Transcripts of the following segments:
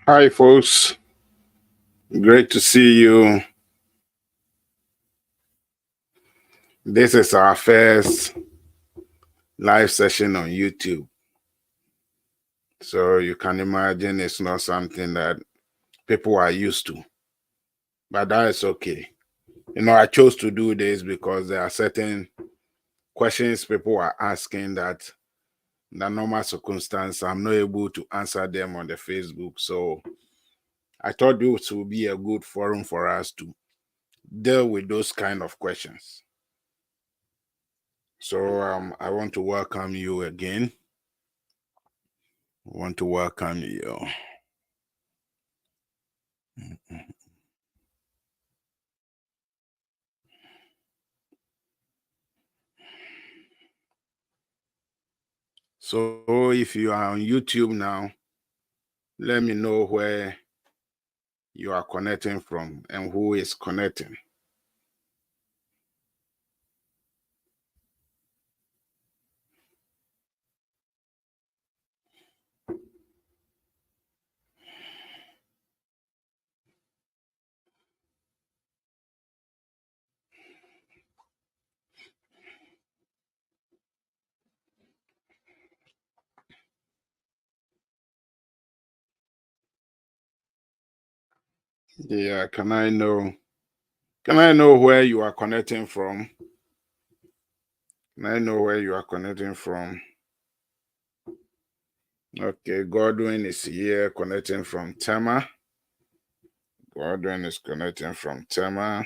Hi, folks. Great to see you. This is our first live session on YouTube. So you can imagine it's not something that people are used to, but that is okay. I chose to do this because there are certain questions people are asking that in the normal circumstance, I'm not able to answer them on the Facebook. So I thought this would be a good forum for us to deal with those kind of questions. So I want to welcome you again. I want to welcome you. So if you are on YouTube now, let me know where you are connecting from and who is connecting. Yeah, can I know where you are connecting from? Can I know where you are connecting from? Okay, Godwin is here connecting from Tema. Godwin is connecting from Tema.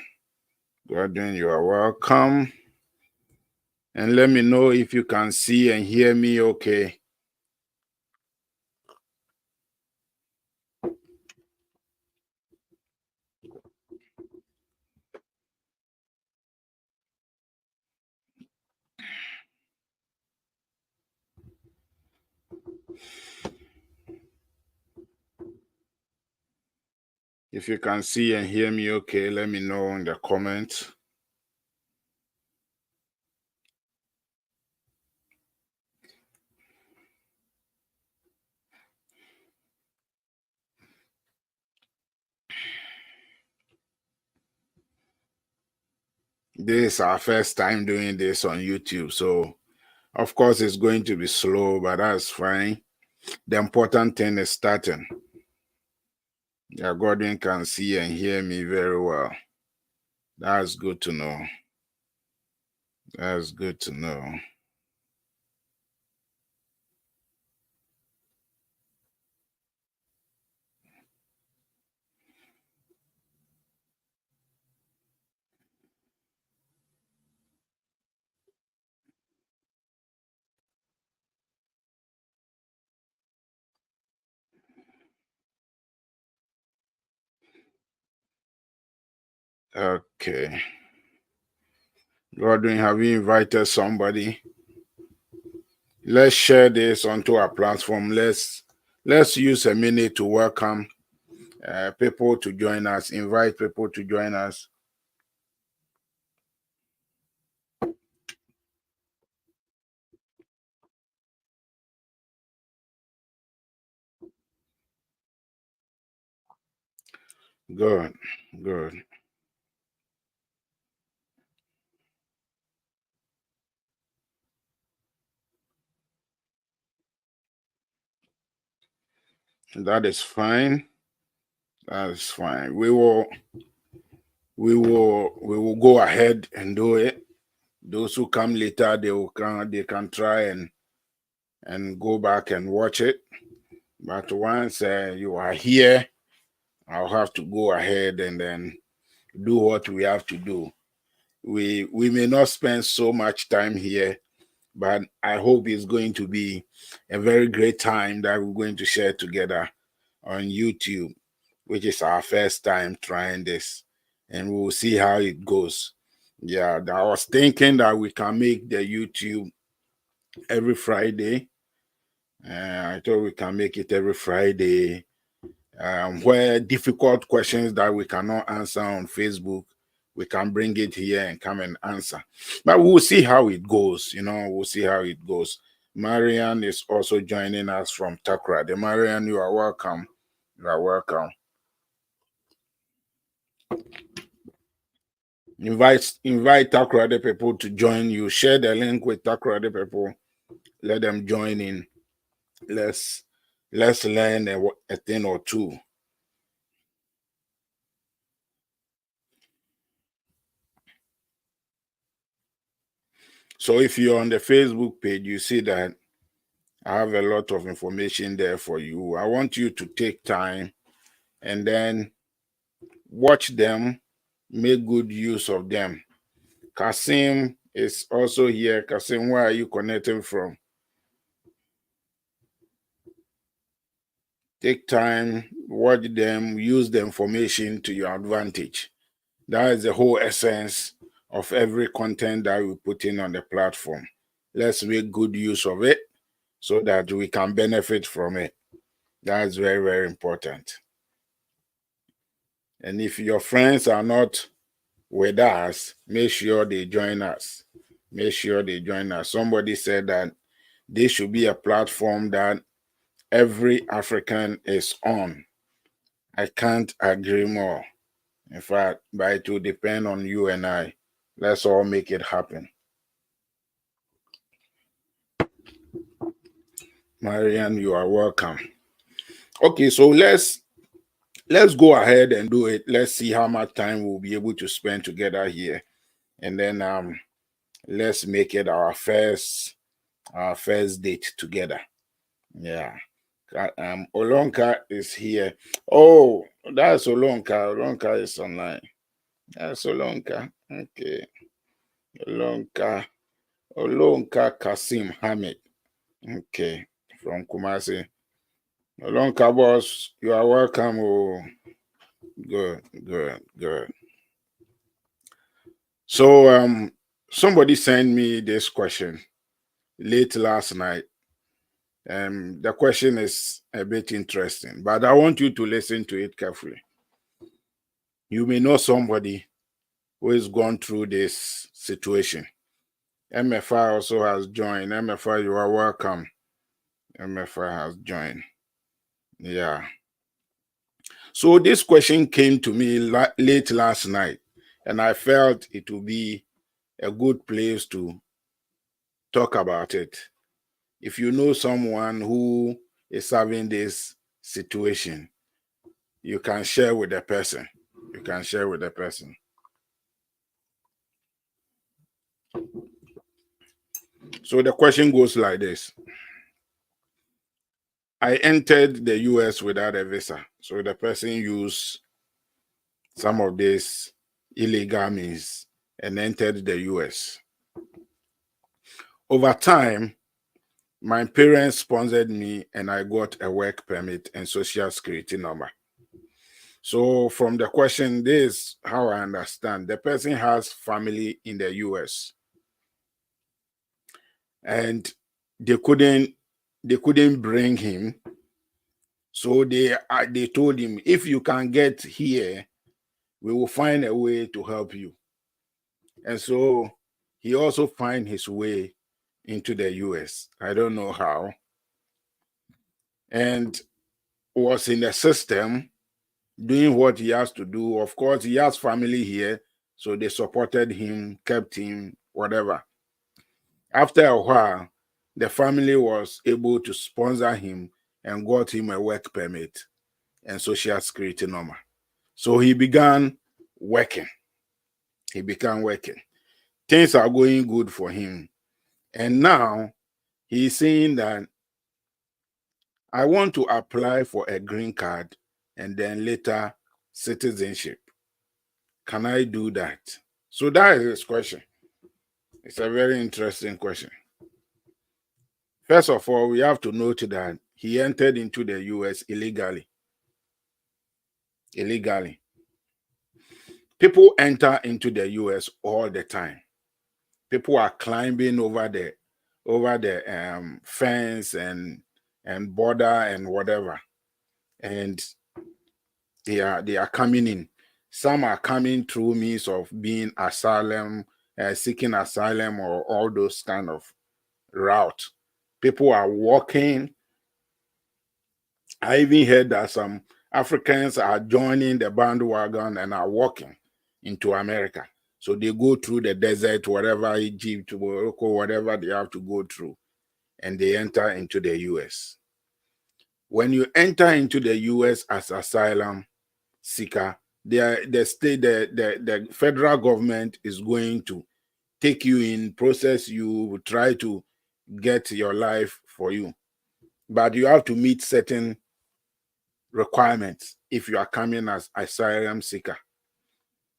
Godwin, you are welcome. And let me know if you can see and hear me okay. If you can see and hear me okay, let me know in the comments. This is our first time doing this on YouTube, so of course it's going to be slow, but that's fine. The important thing is starting. Yeah, Godwin can see and hear me very well. That's good to know. That's good to know. Okay. Godwin, have you invited somebody? Let's share this onto our platform. Let's use a minute to welcome people to join us. Invite people to join us. Good, good. That is fine. That is fine. We will go ahead and do it. Those who come later, they can try and go back and watch it. But once you are here, I'll have to go ahead and then do what we have to do. We may not spend so much time here, but I hope it's going to be a very great time that we're going to share together on YouTube, which is our first time trying this, and we'll see how it goes. Yeah, I was thinking that we can make the YouTube every Friday. I thought we can make it every Friday, where difficult questions that we cannot answer on Facebook, we can bring it here and come and answer. But we'll see how it goes. We'll see how it goes. Marian is also joining us from Takra. The Marian, you are welcome. You are welcome. Invite Takoradi people to join you. Share the link with Takoradi people. Let them join in. Let's learn a thing or two. So if you're on the Facebook page, you see that I have a lot of information there for you. I want you to take time and then watch them, make good use of them. Kasim is also here. Kasim, where are you connecting from? Take time, watch them, use the information to your advantage. That is the whole essence of every content that we put in on the platform. Let's make good use of it so that we can benefit from it. That's very, very important. And if your friends are not with us, make sure they join us. Make sure they join us. Somebody said that this should be a platform that every African is on. I can't agree more. In fact, but it will depend on you and I. Let's all make it happen. Marian, you are welcome. Okay, so let's let's go ahead and do it. Let's see how much time we'll be able to spend together here, and then let's make it our first date together. Yeah. Olonka is here. Oh, that's Olonka. Olonka is online. That's Olonka. Okay. Olonka. Olonka Kasim Hamid. Okay. From Kumasi. Olonka boss, you are welcome. Oh, good, good, good. So somebody sent me this question late last night. The question is a bit interesting, but I want you to listen to it carefully. You may know somebody who has gone through this situation. MFI also has joined. MFI, you are welcome. MFI has joined. Yeah. So this question came to me late last night, and I felt it would be a good place to talk about it. If you know someone who is having this situation, you can share with the person. You can share with the person. So the question goes like this. I entered the US without a visa. So the person used some of these illegal means and entered the US. Over time, my parents sponsored me and I got a work permit and social security number. So from the question, this is how I understand. The person has family in the US and they couldn't bring him. So they told him, if you can get here, we will find a way to help you. And so he also find his way into the US. I don't know how. And was in the system doing what he has to do. Of course, he has family here, so they supported him, kept him, whatever. After a while, the family was able to sponsor him and got him a work permit and social security number. So he began working. He began working. Things are going good for him. And now he's saying that I want to apply for a green card and then later citizenship. Can I do that? So that is his question. It's a very interesting question. First of all, we have to note that he entered into the US illegally. Illegally. People enter into the US all the time. People are climbing over the fence and border and whatever, and they are coming in. Some are coming through means of being asylum, seeking asylum, or all those kind of route. People are walking. I even heard that some Africans are joining the bandwagon and are walking into America. So they go through the desert, whatever, Egypt, Morocco, whatever they have to go through, and they enter into the US. When you enter into the US as asylum seeker, the federal government is going to take you in, process you, try to get your life for you. But you have to meet certain requirements if you are coming as asylum seeker.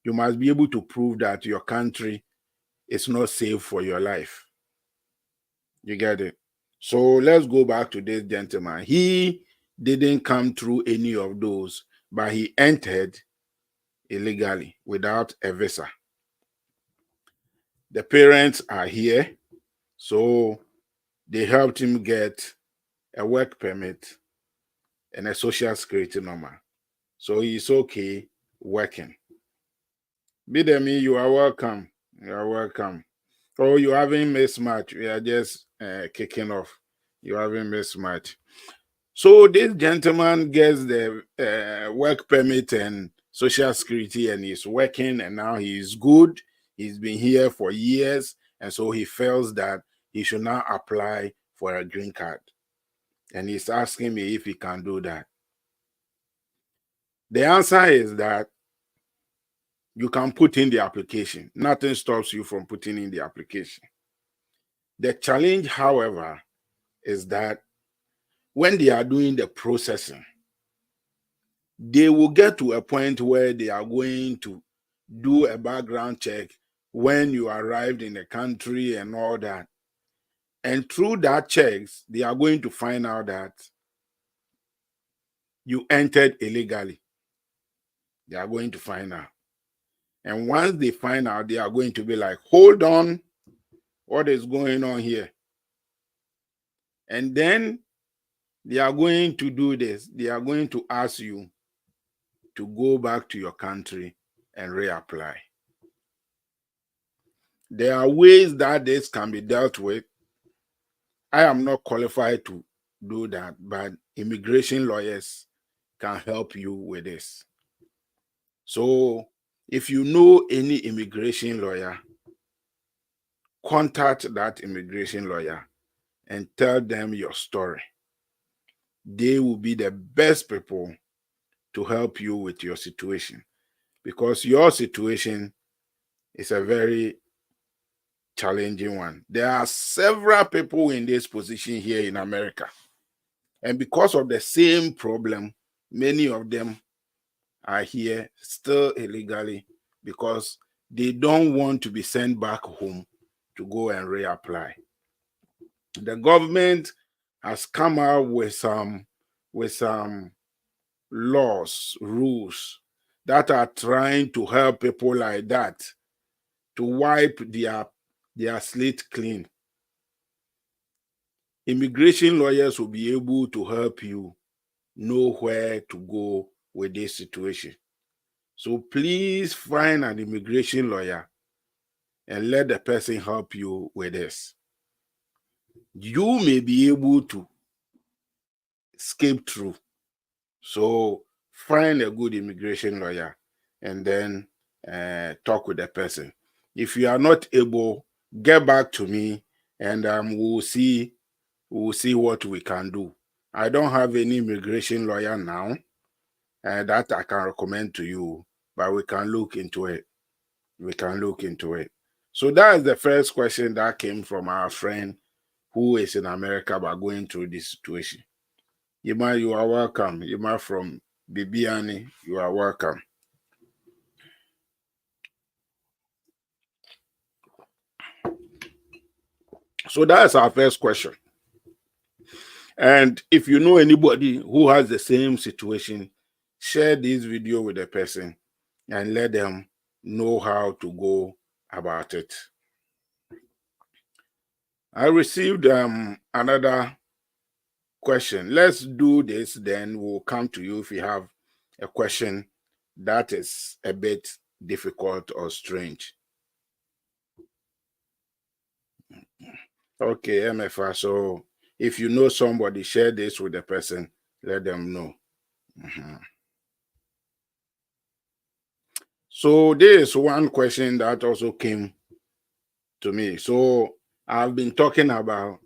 You must be able to prove that your country is not safe for your life. You get it? So let's go back to this gentleman. He didn't come through any of those, but he entered illegally without a visa. The parents are here, so they helped him get a work permit and a social security number. So he's okay working. Bidemi, you are welcome. You are welcome. Oh, you haven't missed much. We are just kicking off. You haven't missed much. So this gentleman gets the work permit and social security, and he's working, and now he's good. He's been here for years, and so he feels that he should now apply for a green card. And he's asking me if he can do that. The answer is that you can put in the application. Nothing stops you from putting in the application. The challenge, however, is that when they are doing the processing, they will get to a point where they are going to do a background check when you arrived in the country and all that. And through that checks, they are going to find out that you entered illegally. They are going to find out. And once they find out, they are going to be like, hold on, what is going on here? And then they are going to do this. They are going to ask you to go back to your country and reapply. There are ways that this can be dealt with. I am not qualified to do that, but immigration lawyers can help you with this. So if you know any immigration lawyer, contact that immigration lawyer and tell them your story. They will be the best people to help you with your situation, because your situation is a very challenging one. There are several people in this position here in America, and because of the same problem, many of them are here still illegally because they don't want to be sent back home to go and reapply. The government has come out with some laws, rules that are trying to help people like that to wipe their slate clean. Immigration lawyers will be able to help you know where to go with this situation. So please find an immigration lawyer and let the person help you with this. You may be able to escape through. So find a good immigration lawyer and then talk with the person. If you are not able, get back to me and we'll see what we can do. I don't have any immigration lawyer now that I can recommend to you, but we can look into it. We can look into it. So that is the first question that came from our friend who is in America but going through this situation. Yima, you are welcome. Yima from Bibiani, you are welcome. So that's our first question. And if you know anybody who has the same situation, share this video with the person and let them know how to go about it. I received another question. Let's do this, then we'll come to you if you have a question that is a bit difficult or strange. Okay, MFA. So if you know somebody, share this with the person, let them know. So there is one question that also came to me. So I've been talking about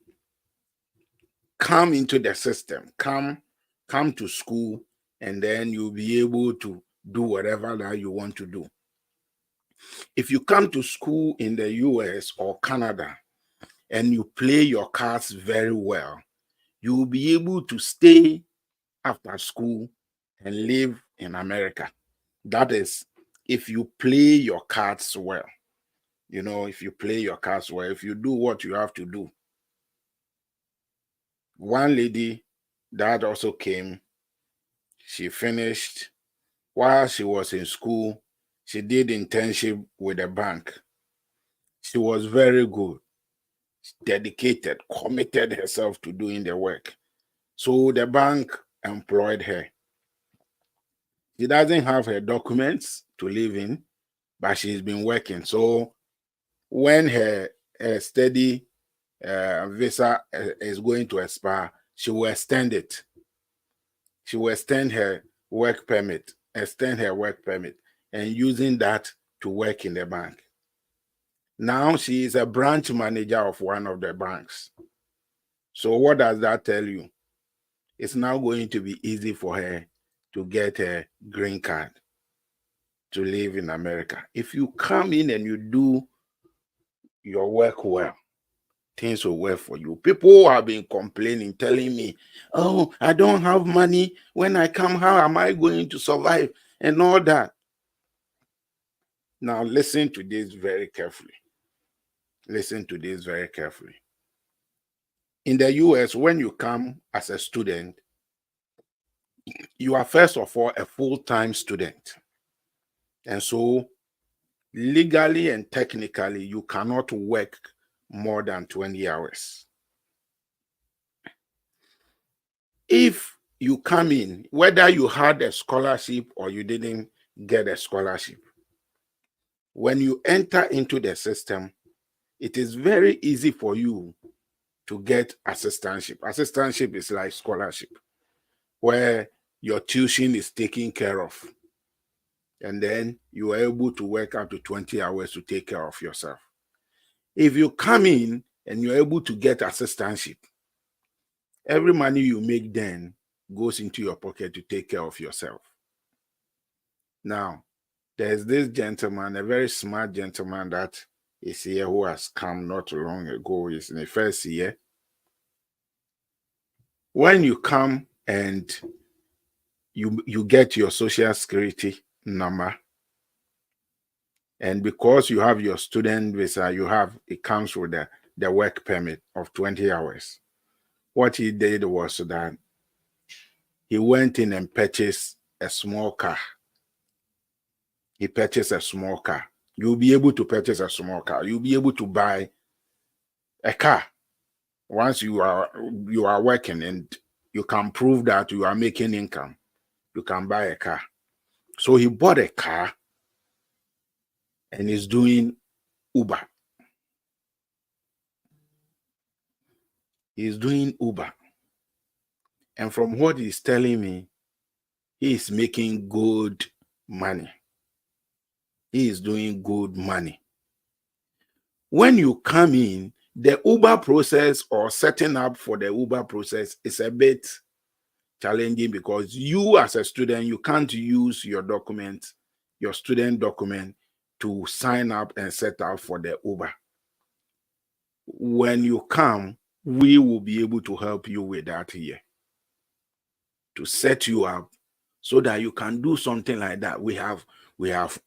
come into the system, come to school, and then you'll be able to do whatever that you want to do. If you come to school in the US or Canada and you play your cards very well, you will be able to stay after school and live in America. That is, if you play your cards well. You know, if you play your cards well, if you do what you have to do. One lady that also came, she finished while she was in school. She did internship with a bank. She was very good, dedicated, committed herself to doing the work. So the bank employed her. She doesn't have her documents to live in, but she's been working. So when her study visa is going to expire, she will extend it. She will extend her work permit, and using that to work in the bank. Now she is a branch manager of one of the banks. So what does that tell you? It's now going to be easy for her to get a green card to live in America. If you come in and you do your work well, things will work for you. People have been complaining, telling me, oh, I don't have money. When I come, how am I going to survive? And all that. Now, listen to this very carefully. Listen to this very carefully. In the US, when you come as a student, you are first of all a full-time student. And so legally and technically, you cannot work more than 20 hours. If you come in, whether you had a scholarship or you didn't get a scholarship, when you enter into the system, it is very easy for you to get assistantship. Assistantship is like scholarship, where your tuition is taken care of. And then you are able to work up to 20 hours to take care of yourself. If you come in and you're able to get assistantship, every money you make then goes into your pocket to take care of yourself. Now, there's this gentleman, a very smart gentleman that is here who has come not long ago. He's in the first year. When you come and you get your social security number, and because you have your student visa, it comes with the work permit of 20 hours. What he did was that he went in and purchased a small car. He purchased a small car. You'll be able to purchase a small car. You'll be able to buy a car. Once you are working and you can prove that you are making income, you can buy a car. So he bought a car and is doing Uber. He's doing Uber. And from what he's telling me, he is making good money. He is doing good money. When you come in, the Uber process or setting up for the Uber process is a bit challenging because you as a student, you can't use your document, your student document, to sign up and set up for the Uber. When you come, we will be able to help you with that here, to set you up so that you can do something like that. We have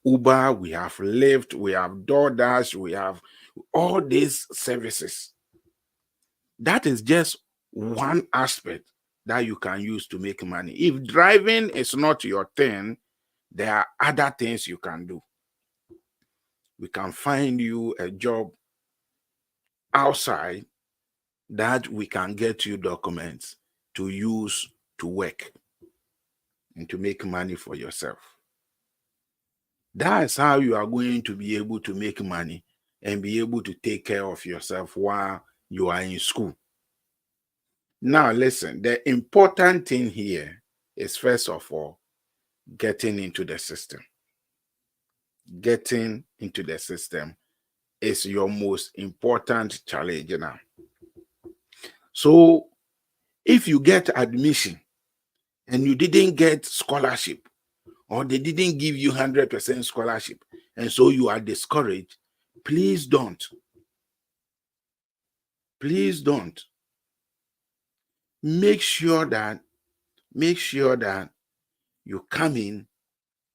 Uber, we have Lyft, we have DoorDash, we have all these services. That is just one aspect that you can use to make money. If driving is not your thing, there are other things you can do. We can find you a job outside that we can get you documents to use to work and to make money for yourself. That's how you are going to be able to make money and be able to take care of yourself while you are in school. Now, listen, the important thing here is, first of all, getting into the system. Getting into the system is your most important challenge now. So, if you get admission and you didn't get scholarship, or they didn't give you 100% scholarship, and so you are discouraged, please don't. Please don't. Make sure that you come in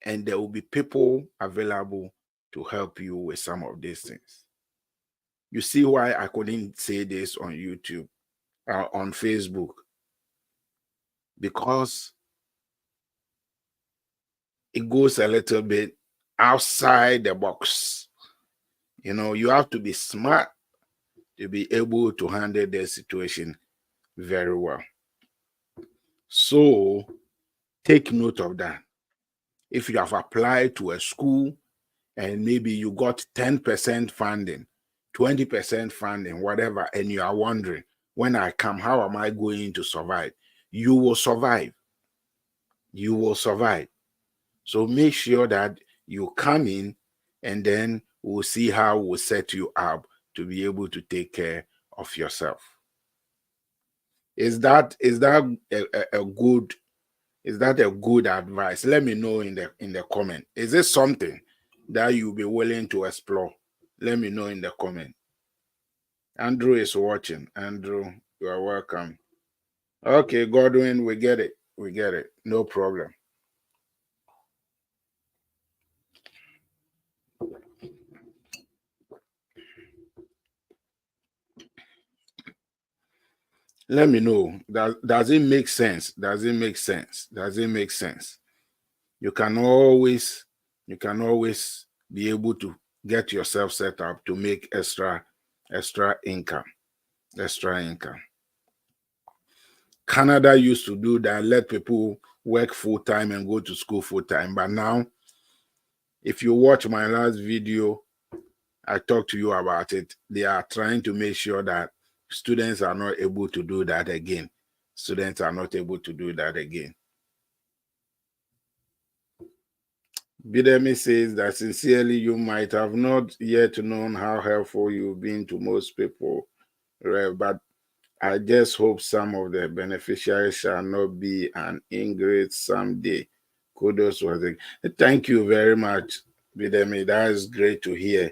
and there will be people available to help you with some of these things. You see why I couldn't say this on YouTube or on Facebook? Because it goes a little bit outside the box. You have to be smart to be able to handle the situation very well. So take note of that. If you have applied to a school and maybe you got 10% funding, 20% funding, whatever, and you are wondering, when I come, how am I going to survive? You will survive. You will survive. So make sure that you come in, and then we'll see how we'll set you up to be able to take care of yourself. Is that a good Is that a good advice? Let me know in the comment. Is this something that you'll be willing to explore? Let me know in the comment. Andrew is watching. Andrew, you are welcome. Okay, Godwin, we get it. We get it. No problem. Let me know. Does it make sense? Does it make sense? Does it make sense? You can always be able to get yourself set up to make extra income. Extra income. Canada used to do that, let people work full-time and go to school full-time. But now, if you watch my last video, I talked to you about it. They are trying to make sure that students are not able to do that again. Students are not able to do that again. Bidemi says that sincerely, you might have not yet known how helpful you've been to most people, but I just hope some of the beneficiaries shall not be an ingrate someday. Kudos was it. Thank you very much, Bidemi. That is great to hear.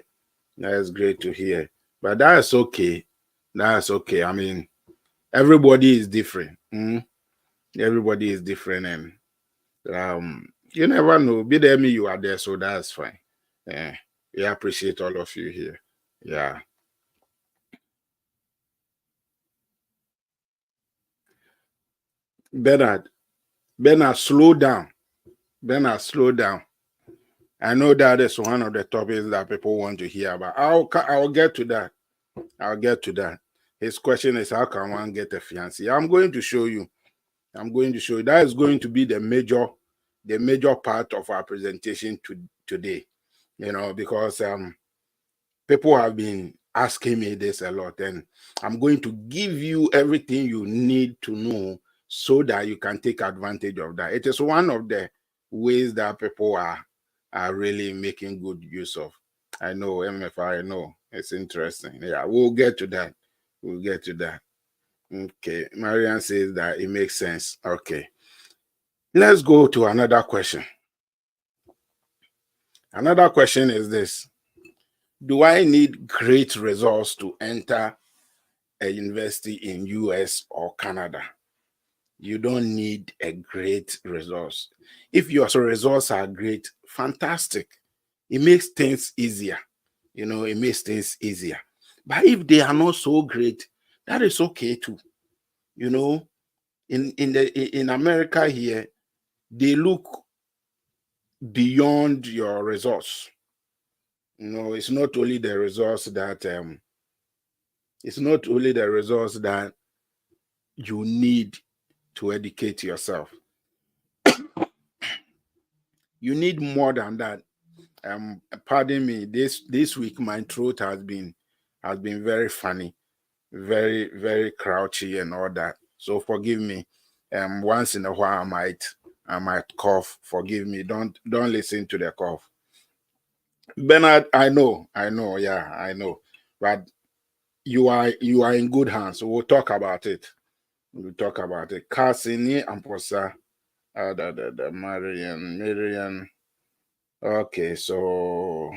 That is great to hear. But that's okay. That's okay. I mean, everybody is different. Everybody is different, and you never know. Bidemi, you are there, so that's fine. Yeah, we appreciate all of you here. Yeah. Bernard, slow down. Bernard, slow down. I know that is one of the topics that people want to hear about. I'll get to that. I'll get to that. His question is, how can one get a fiancé? I'm going to show you. I'm going to show you. That is going to be the major part of our presentation today. You know, because people have been asking me this a lot, and I'm going to give you everything you need to know so that you can take advantage of that. It is one of the ways that people are really making good use of. I know, MFI, I know. It's interesting. Yeah, we'll get to that. We'll get to that. Okay. Marianne says that it makes sense. Okay. Let's go to another question. Another question is this. Do I need great results to enter a university in US or Canada? You don't need a great results. If your results are great, fantastic. It makes things easier. You know, it makes things easier. But if they are not so great, that is okay too. You know, in America here, they look beyond your results. You know, it's not only the results that you need to educate yourself. You need more than that. Pardon me, this week my throat has been very funny, very, very crouchy and all that. So forgive me. Once in a while I might cough. Forgive me. Don't listen to the cough. Bernard, I know, yeah, I know. But you are in good hands. So we'll talk about it. We'll talk about it. Cassini and Posa, the Marian. Okay, so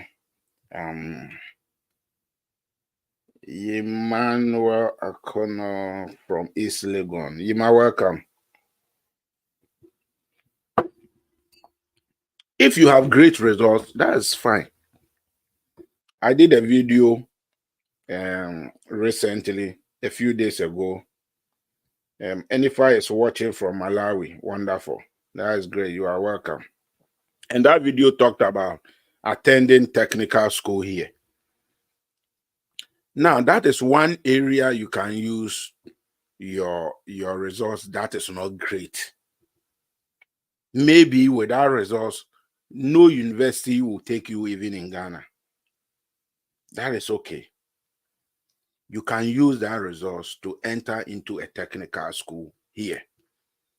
Emmanuel Akono from East Legon. Yima, welcome. If you have great results, that's fine. I did a video recently, a few days ago. Enifa is watching from Malawi. Wonderful. That is great. You are welcome. And that video talked about attending technical school here. Now, that is one area you can use your results that is not great. Maybe without results, no university will take you even in Ghana. That is okay. You can use that results to enter into a technical school here.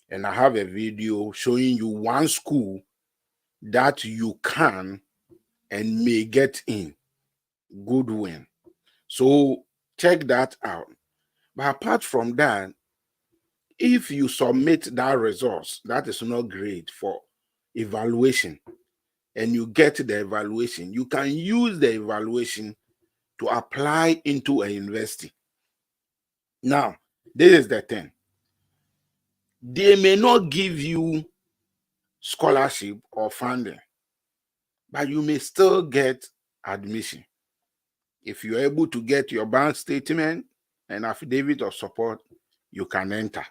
And I have a video showing you one school that you can and may get in. Good win. So check that out. But apart from that, If you submit that results, that is not great for evaluation, and you get the evaluation, you can use the evaluation to apply into a university. Now, this is the thing. They may not give you scholarship or funding, but you may still get admission. If you're able to get your bank statement and affidavit of support, you can enter.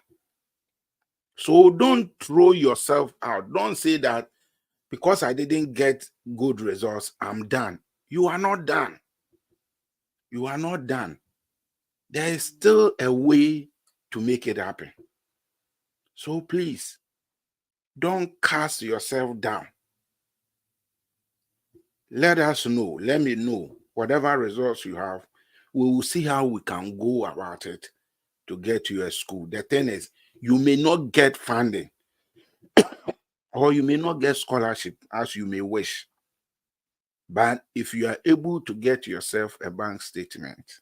So don't throw yourself out. Don't say that because I didn't get good results, I'm done. You are not done. You are not done. There is still a way to make it happen. So please, don't cast yourself down. Let us know. Let me know. Whatever results you have, we will see how we can go about it to get you a school. The thing is, you may not get funding or you may not get scholarship as you may wish. But if you are able to get yourself a bank statement,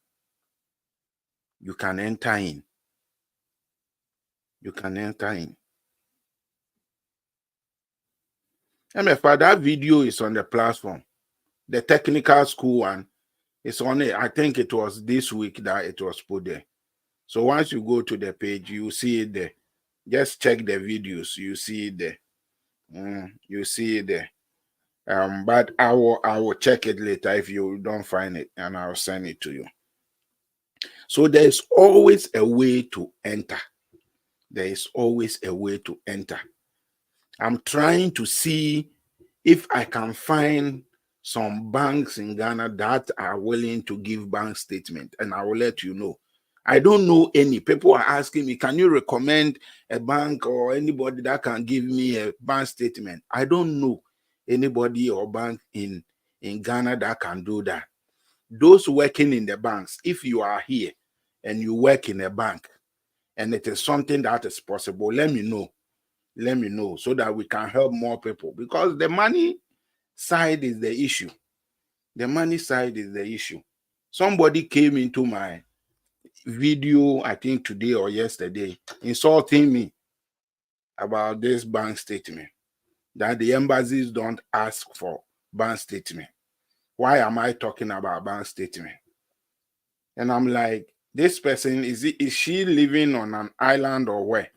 you can enter in. You can enter in. MFA, that video is on the platform. The technical school one is on it. I think it was this week that it was put there. So once you go to the page, you see it there. Just check the videos. You see it there. You see it there. But I will check it later if you don't find it, and I'll send it to you. So there's always a way to enter. There is always a way to enter. I'm trying to see if I can find some banks in Ghana that are willing to give bank statement, and I will let you know. I don't know any. People are asking me, can you recommend a bank or anybody that can give me a bank statement? I don't know anybody or bank in Ghana that can do that. Those working in the banks, if you are here and you work in a bank and it is something that is possible, let me know. Let me know so that we can help more people, because the money side is the issue. The money side is the issue. Somebody came into my video, I think today or yesterday, insulting me about this bank statement, that the embassies don't ask for bank statement. Why am I talking about bank statement? And I'm like, this person, is she living on an island or where?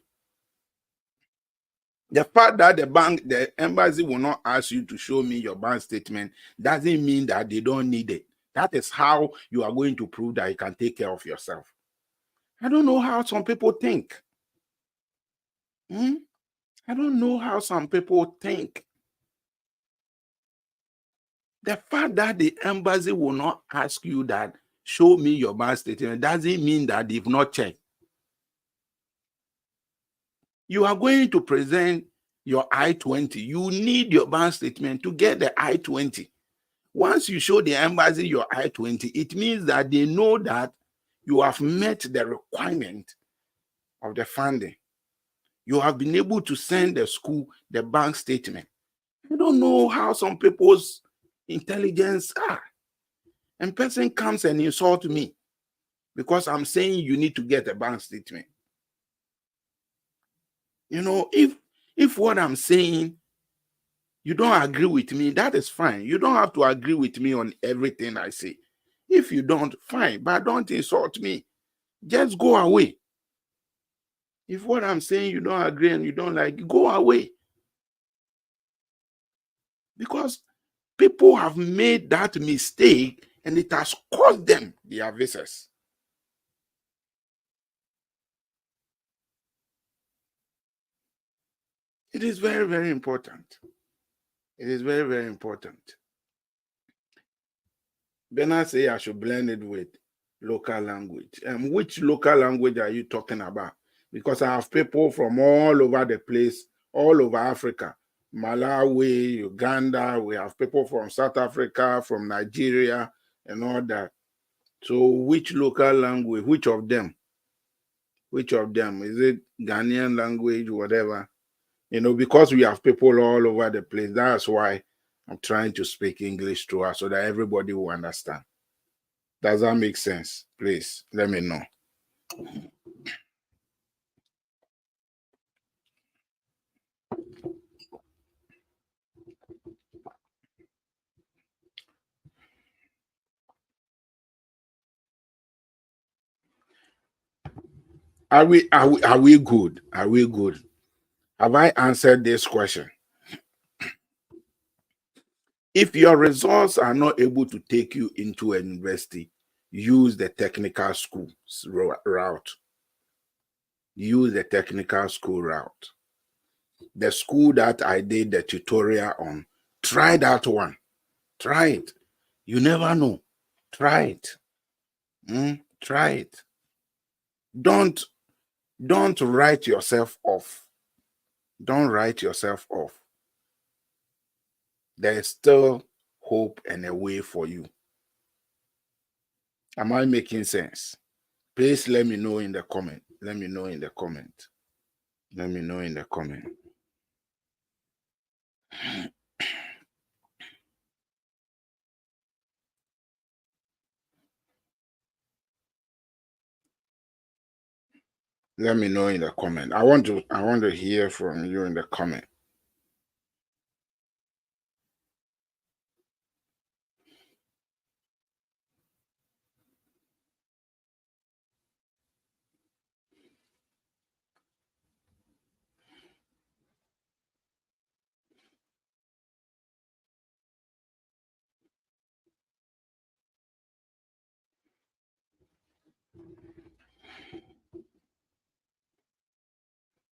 The fact that the embassy will not ask you to show me your bank statement doesn't mean that they don't need it. That is how you are going to prove that you can take care of yourself. I don't know how some people think. I don't know how some people think. The fact that the embassy will not ask you that, show me your bank statement, doesn't mean that they've not checked. You are going to present your I-20. You need your bank statement to get the I-20. Once you show the embassy your I-20, it means that they know that you have met the requirement of the funding. You have been able to send the school the bank statement. I don't know how some people's intelligence are. And person comes and insult me because I'm saying you need to get a bank statement. You know, if what I'm saying, you don't agree with me, that is fine. You don't have to agree with me on everything I say. If you don't, fine, but don't insult me. Just go away. If what I'm saying you don't agree and you don't like, go away. Because people have made that mistake and it has cost them their visas. It is very, very important. It is very, very important. Bernard say I should blend it with local language. Which local language are you talking about? Because I have people from all over the place, all over Africa, Malawi, Uganda. We have people from South Africa, from Nigeria, and all that. So which local language, which of them? Which of them? Is it Ghanaian language, whatever? You know, because we have people all over the place. That's why I'm trying to speak English to us so that everybody will understand. Does that make sense? Please let me know. Are we good? Are we good? Have I answered this question? If your results are not able to take you into a university, use the technical school route. Use the technical school route. The school that I did the tutorial on, try that one. Try it. You never know. Try it. Try it. Don't write yourself off. Don't write yourself off. There is still hope and a way for you. Am I making sense? Please let me know in the comment. Let me know in the comment. Let me know in the comment. Let me know in the comment. I want to hear from you in the comment.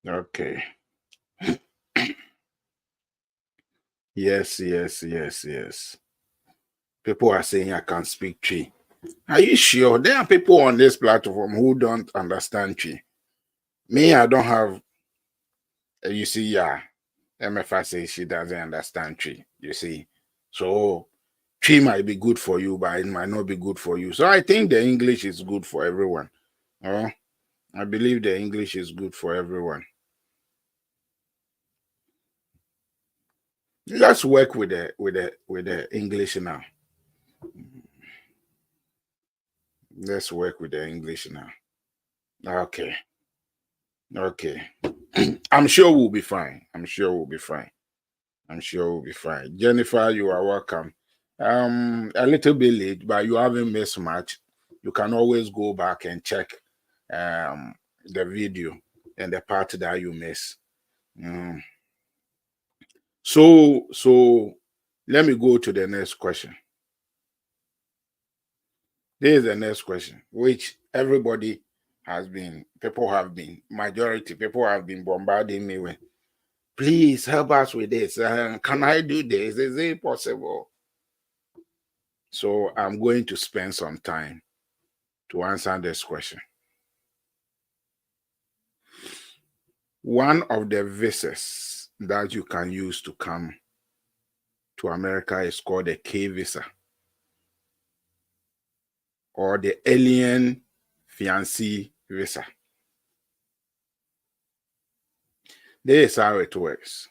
Okay. Yes. People are saying I can speak Tree. Are you sure? There are people on this platform who don't understand Tree. Me, I don't have. You see, yeah. MFA says she doesn't understand Tree. You see, so Tree might be good for you, but it might not be good for you. So I think the English is good for everyone. Oh, I believe the English is good for everyone. Let's work with the English now. Let's work with the English now. Okay. Okay. I'm sure we'll be fine. I'm sure we'll be fine. I'm sure we'll be fine. Jennifer, you are welcome. A little bit late, but you haven't missed much. You can always go back and check the video and the part that you miss. Mm. So let me go to the next question. This is the next question, which majority people have been bombarding me with. Please help us with this. Can I do this? Is it possible? So I'm going to spend some time to answer this question. One of the visas that you can use to come to America is called the K visa or the alien fiancée visa. This is how it works.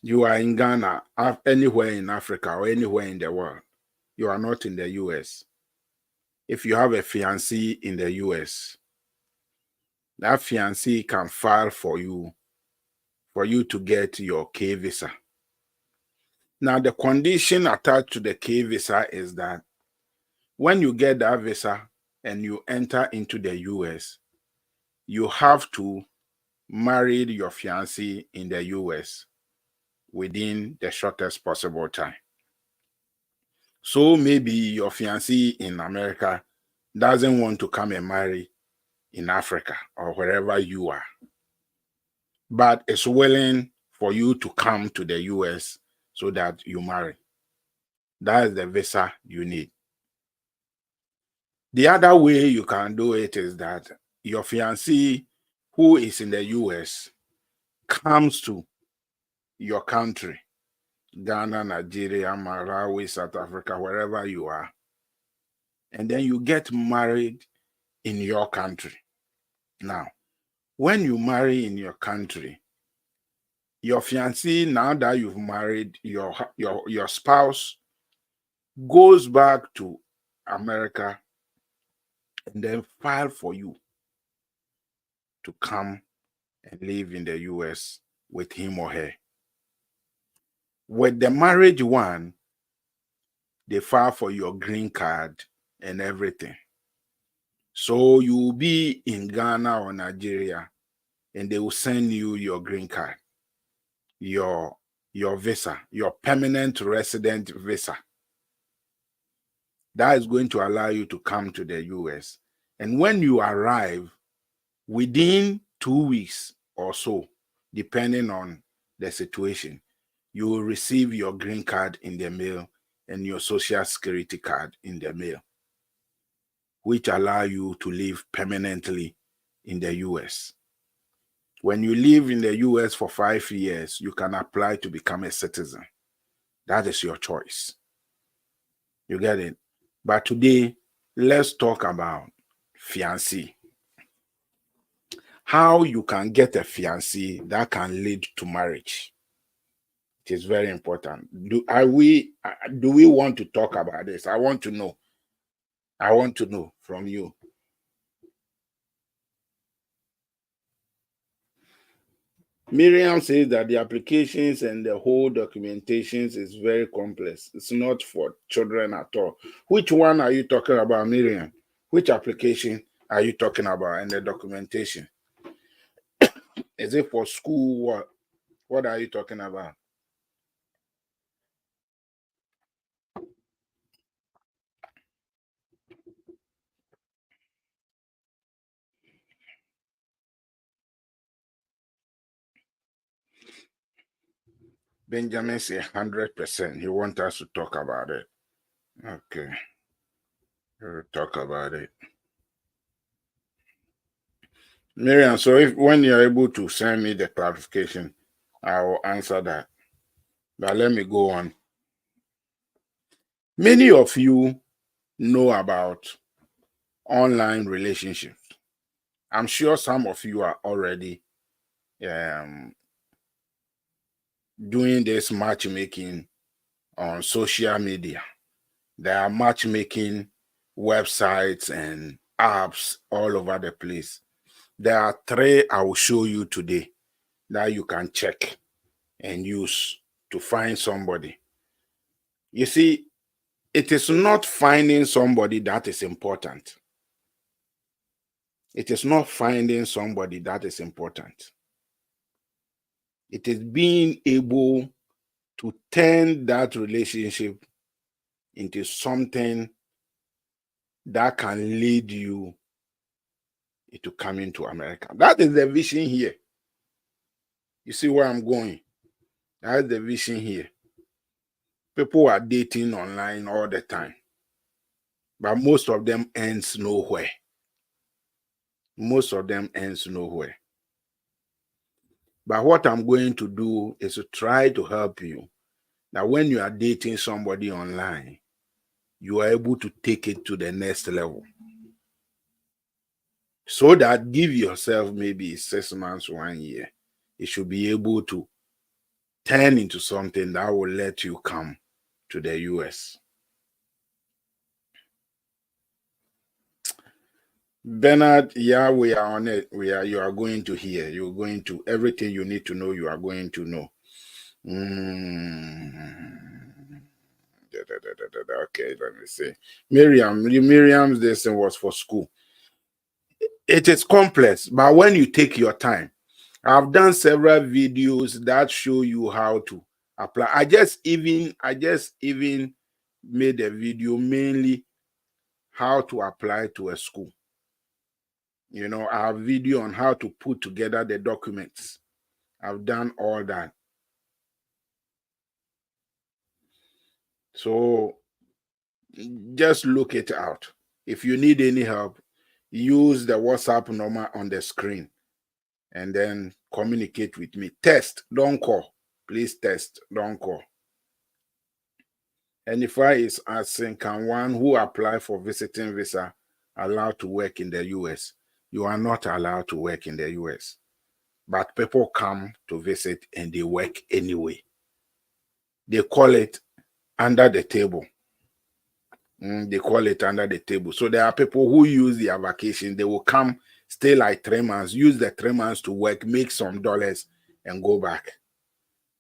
You are in Ghana, anywhere in Africa, or anywhere in the world. You are not in the US. If you have a fiancé in the US, that fiancé can file for you to get your K visa. Now, the condition attached to the K visa is that when you get that visa and you enter into the US, you have to marry your fiancé in the US within the shortest possible time. So maybe your fiancé in America doesn't want to come and marry in Africa or wherever you are, but is willing for you to come to the US so that you marry. That is the visa you need. The other way you can do it is that your fiancé who is in the US comes to your country, Ghana, Nigeria, Malawi, South Africa, wherever you are, and then you get married in your country. Now, when you marry in your country, your fiancé, now that you've married, your spouse goes back to America and then file for you to come and live in the US with him or her. With the marriage one, they file for your green card and everything. So you will be in Ghana or Nigeria, and they will send you your green card, your visa, your permanent resident visa. That is going to allow you to come to the US. And when you arrive, within 2 weeks or so, depending on the situation, you will receive your green card in the mail and your social security card in the mail, which allow you to live permanently in the US. When you live in the US for 5 years, you can apply to become a citizen. That is your choice. You get it? But today, let's talk about fiancé. How you can get a fiancé that can lead to marriage. It is very important. Do we want to talk about this? I want to know. I want to know from you. Miriam says that the applications and the whole documentations is very complex. It's not for children at all. Which one are you talking about, Miriam? Which application are you talking about and the documentation? Is it for school? What are you talking about? Benjamin says 100%. He wants us to talk about it. Okay. We'll talk about it. Miriam, so when you're able to send me the clarification, I will answer that. But let me go on. Many of you know about online relationships. I'm sure some of you are already doing this matchmaking on social media. There are matchmaking websites and apps all over the place. There are 3 I will show you today that you can check and use to find somebody. You see, it is not finding somebody that is important. It is not finding somebody that is important. It is being able to turn that relationship into something that can lead you into coming to America. That is the vision here. You see where I'm going? That's the vision here. People are dating online all the time, but most of them ends nowhere. Most of them ends nowhere. But what I'm going to do is to try to help you that when you are dating somebody online, you are able to take it to the next level. So that give yourself maybe 6 months, 1 year. It should be able to turn into something that will let you come to the US. Bernard, yeah, we are on it. You are going to hear. You're going to everything you need to know, you are going to know. Okay, let me see. Miriam's this thing was for school. It is complex, but when you take your time, I've done several videos that show you how to apply. I just even made a video mainly how to apply to a school. You know, I have video on how to put together the documents. I've done all that. So just look it out. If you need any help, use the WhatsApp number on the screen and then communicate with me. Test, don't call. Please test, don't call. And if I is asking, can one who apply for visiting visa allowed to work in the US? You are not allowed to work in the US. But people come to visit and they work anyway. They call it under the table. They call it under the table. So there are people who use their vacation. They will come, stay like 3 months, use the 3 months to work, make some dollars, and go back.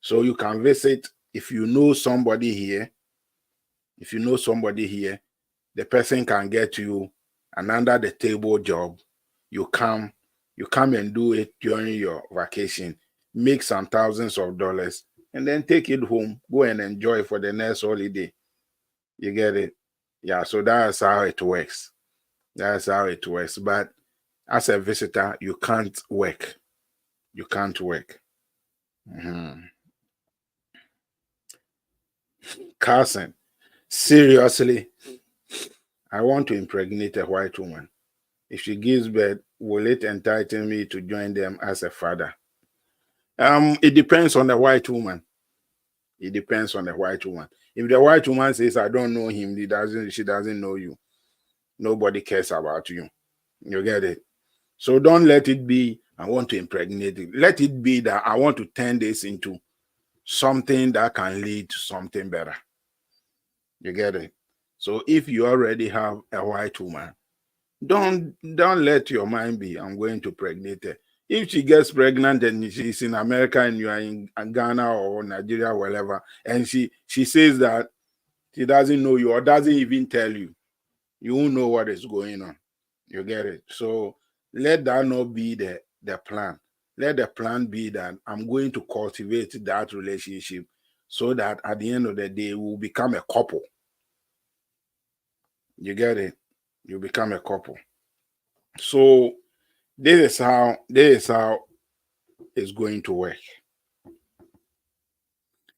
So you can visit if you know somebody here. If you know somebody here, the person can get you an under the table job. You come and do it during your vacation, make some thousands of dollars, and then take it home, go and enjoy for the next holiday. You get it? Yeah, so that's how it works. That's how it works. But as a visitor, you can't work. You can't work. Carson, seriously, I want to impregnate a white woman. If she gives birth, will it entitle me to join them as a father? It depends on the white woman. It depends on the white woman. If the white woman says, I don't know him, she doesn't know you. Nobody cares about you. You get it? So don't let it be, I want to impregnate it. Let it be that I want to turn this into something that can lead to something better. You get it? So if you already have a white woman, don't let your mind be, I'm going to pregnate her. If she gets pregnant and she's in America and you are in Ghana or Nigeria or wherever, and she says that she doesn't know you or doesn't even tell you, you won't know what is going on. You get it? So let that not be the plan. Let the plan be that I'm going to cultivate that relationship so that at the end of the day, we'll become a couple. You get it? You become a couple. So this is how it's going to work.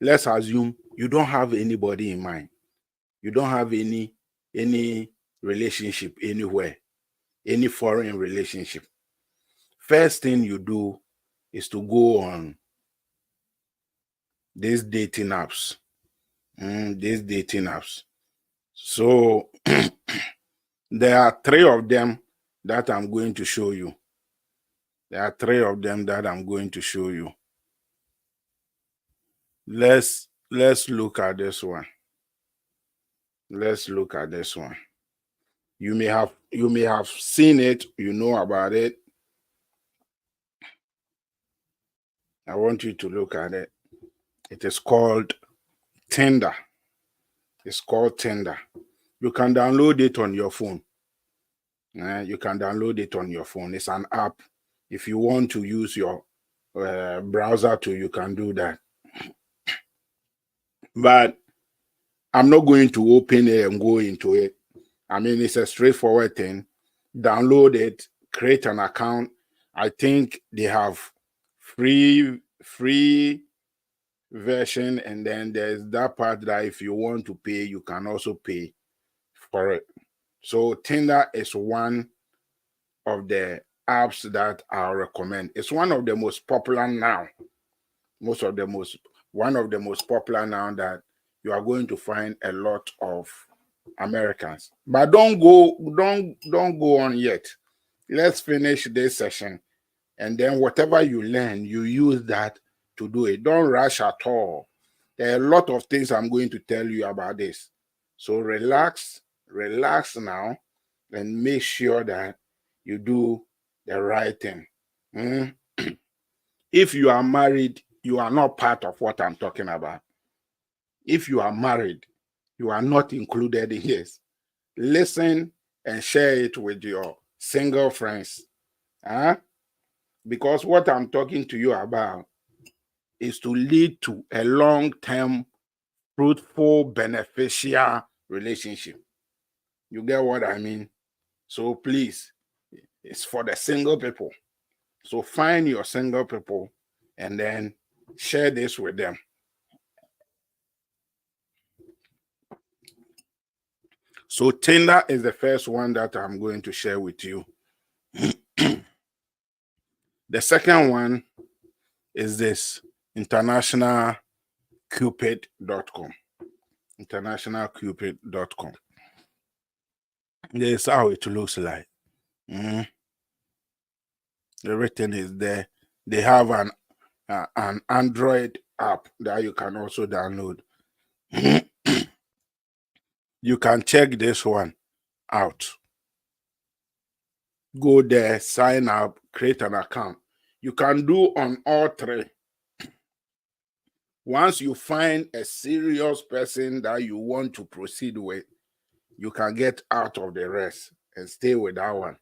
Let's assume you don't have anybody in mind. You don't have any relationship anywhere, any foreign relationship. First thing you do is to go on these dating apps. These dating apps. So there are 3 of them that I'm going to show you. There are 3 of them that I'm going to show you. Let's look at this one. Let's look at this one. You may have seen it, you know about it. I want you to look at it. It is called Tinder. It's called Tinder. You can download it on your phone. You can download it on your phone. It's an app. If you want to use your browser too, you can do that. But I'm not going to open it and go into it. I mean, it's a straightforward thing. Download it, create an account. I think they have free version, and then there's that part that if you want to pay, you can also pay for it. So Tinder is one of the apps that I'll recommend. It's one of the most popular now. One of the most popular now that you are going to find a lot of Americans. But don't go on yet. Let's finish this session, and then whatever you learn, you use that to do it. Don't rush at all. There are a lot of things I'm going to tell you about this. So relax now, and make sure that you do the right thing. If you are married, you are not part of what I'm talking about. If you are married, you are not included in this. Listen and share it with your single friends. Because what I'm talking to you about is to lead to a long-term, fruitful, beneficial relationship. You get what I mean? So please, it's for the single people. So find your single people and then share this with them. So Tinder is the first one that I'm going to share with you. The second one is this, internationalcupid.com. Internationalcupid.com. This is how it looks like. Everything is there. They have an Android app that you can also download. You can check this one out. Go there, sign up, create an account. You can do on all 3. Once you find a serious person that you want to proceed with, you can get out of the rest and stay with that one.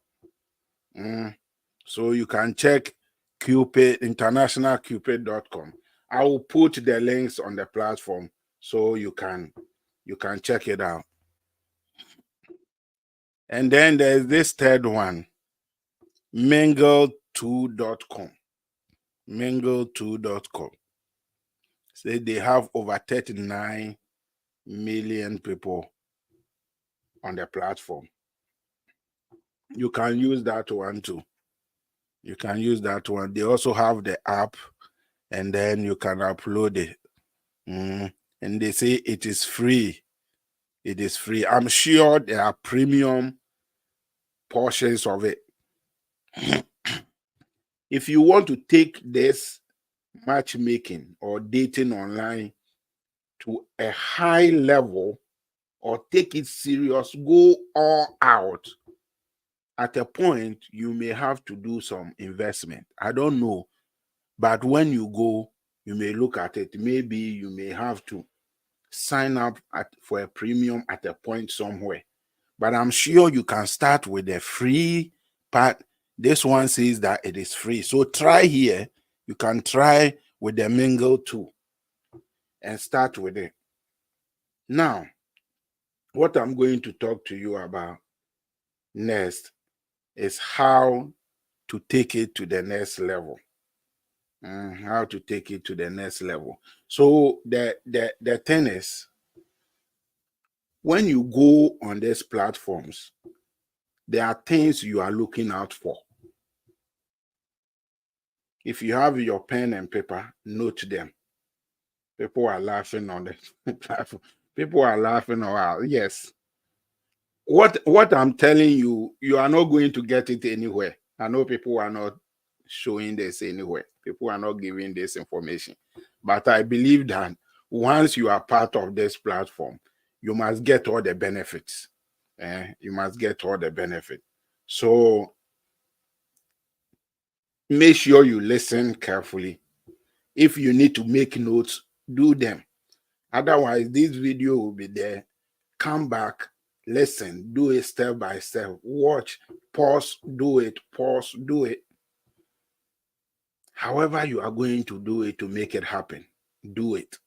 So you can check Cupid, internationalcupid.com. I will put the links on the platform so you can check it out. And then there's this third one, mingle2.com. Mingle2.com. Say they have over 39 million people on the platform. You can use that one too. You can use that one. They also have the app, and then you can upload it. And they say it is free. It is free. I'm sure there are premium portions of it. If you want to take this matchmaking or dating online to a high level or take it serious, go all out, at a point you may have to do some investment. I don't know, but when you go, you may look at it. Maybe you may have to sign up for a premium at a point somewhere. But I'm sure you can start with the free part. This one says that it is free. So try here. You can try with the Mingle too and start with it. Now, what I'm going to talk to you about next is how to take it to the next level. How to take it to the next level. So the thing is, when you go on these platforms, there are things you are looking out for. If you have your pen and paper, note them. People are laughing on the platform. People are laughing around. Yes. What I'm telling you, you are not going to get it anywhere. I know people are not showing this anywhere. People are not giving this information. But I believe that once you are part of this platform, you must get all the benefits. You must get all the benefits. So make sure you listen carefully. If you need to make notes, do them. Otherwise, this video will be there. Come back, listen, do it step by step. Watch, pause, do it, pause, do it. However you are going to do it to make it happen, do it.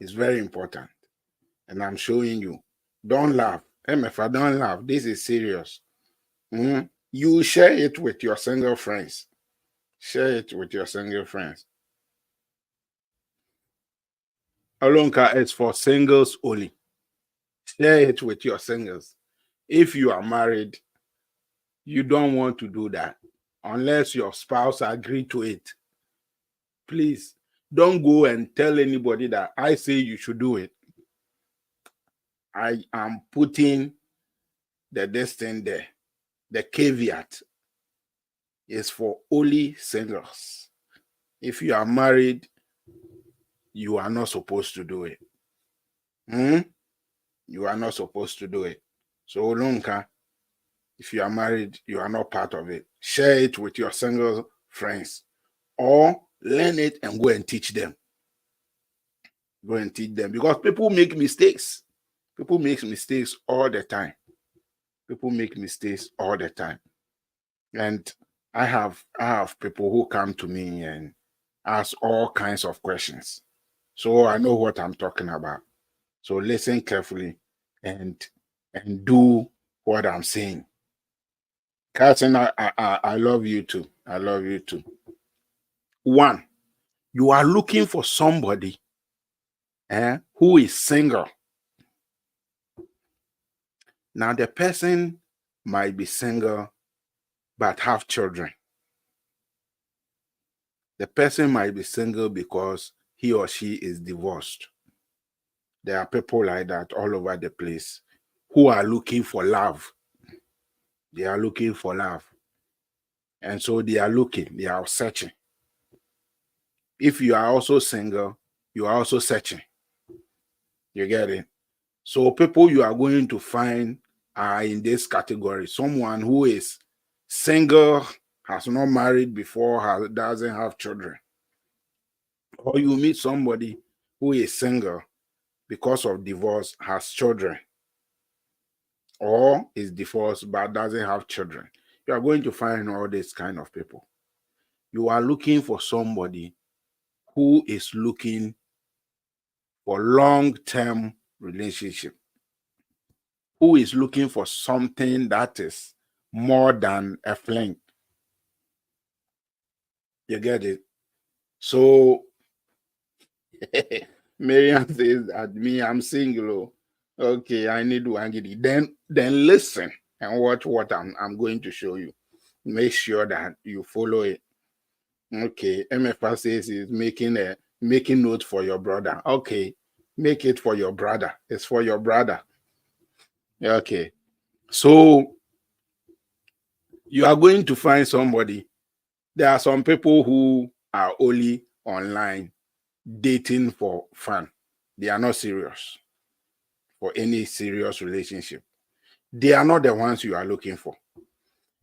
It's very important. And I'm showing you. Don't laugh. MFA, don't laugh. This is serious. You share it with your single friends. Share it with your single friends. Alonka is for singles only. Share it with your singles. If you are married, you don't want to do that unless your spouse agree to it. Please don't go and tell anybody that I say you should do it. I am putting this thing there. The caveat is for only singles. If you are married, you are not supposed to do it. You are not supposed to do it. So, Olunka, if you are married, you are not part of it. Share it with your single friends or learn it and go and teach them. Go and teach them because people make mistakes. People make mistakes all the time. People make mistakes all the time. And I have people who come to me and ask all kinds of questions. So I know what I'm talking about. So listen carefully and do what I'm saying. Carson, I love you too. I love you too. One, you are looking for somebody who is single. Now, the person might be single but have children. The person might be single because he or she is divorced. There are people like that all over the place who are looking for love. They are looking for love. And so they are searching. If you are also single, you are also searching. You get it? So people you are going to find are in this category. Someone who is single, has not married before, doesn't have children. Or you meet somebody who is single because of divorce, has children. or is divorced but doesn't have children. You are going to find all these kind of people. You are looking for somebody who is looking for long-term relationship, who is looking for something that is more than a fling. You get it? So Miriam says that me, I'm single. Okay, I need one giddy. Then listen and watch what I'm going to show you. Make sure that you follow it. Okay, MFA says is making note for your brother. Okay, make it for your brother. It's for your brother. Okay. So you are going to find somebody. There are some people who are only online dating for fun. They are not serious for any serious relationship. They are not the ones you are looking for.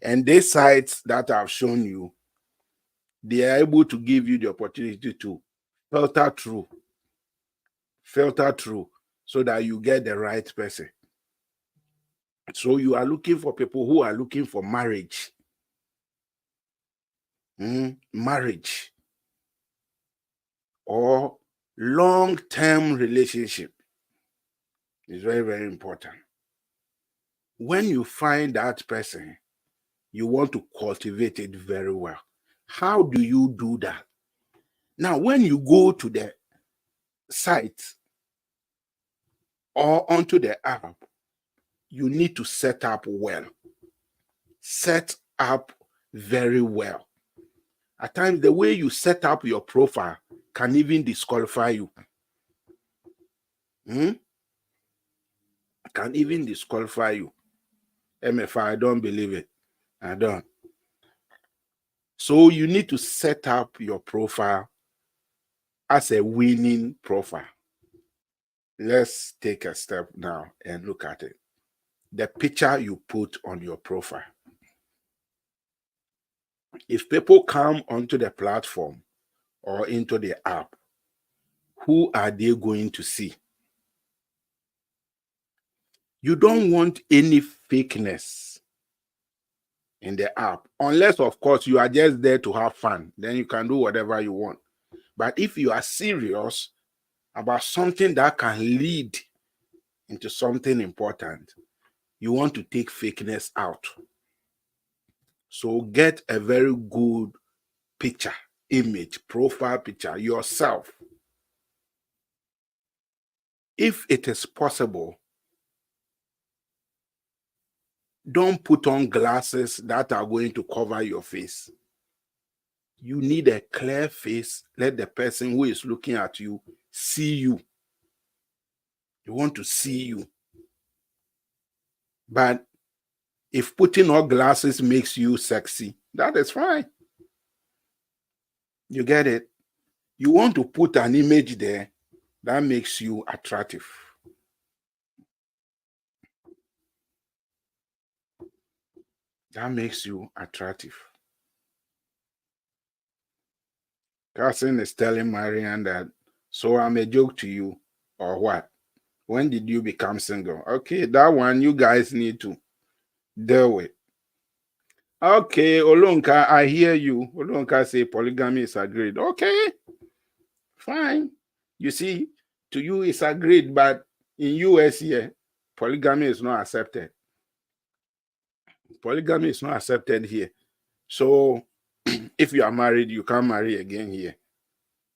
And these sites that I've shown you, they are able to give you the opportunity to filter through so that you get the right person. So you are looking for people who are looking for marriage. Marriage or long-term relationship is very, very important. When you find that person, you want to cultivate it very well. How do you do that? Now, when you go to the site or onto the app, you need to set up well. Set up very well. At times, the way you set up your profile can even disqualify you. Can even disqualify you. MFI, I don't believe it. I don't. So you need to set up your profile as a winning profile. Let's take a step now and look at it. The picture you put on your profile. If people come onto the platform or into the app, who are they going to see? You don't want any fakeness in the app, unless, of course, you are just there to have fun. Then you can do whatever you want. But if you are serious about something that can lead into something important, you want to take fakeness out. So get a very good picture, image, profile picture, yourself. If it is possible, don't put on glasses that are going to cover your face. You need a clear face. Let the person who is looking at you see you. You want to see you. But if putting on glasses makes you sexy, that is fine. You get it? You want to put an image there that makes you attractive. That makes you attractive. Carson is telling Marianne that, so I'm a joke to you, or what? When did you become single? Okay, that one you guys need to deal with. Okay, Olonka, I hear you. Olonka say polygamy is agreed. Okay, fine. You see, to you it's agreed, but in US here, polygamy is not accepted. Polygamy is not accepted here. So if you are married, you can't marry again here.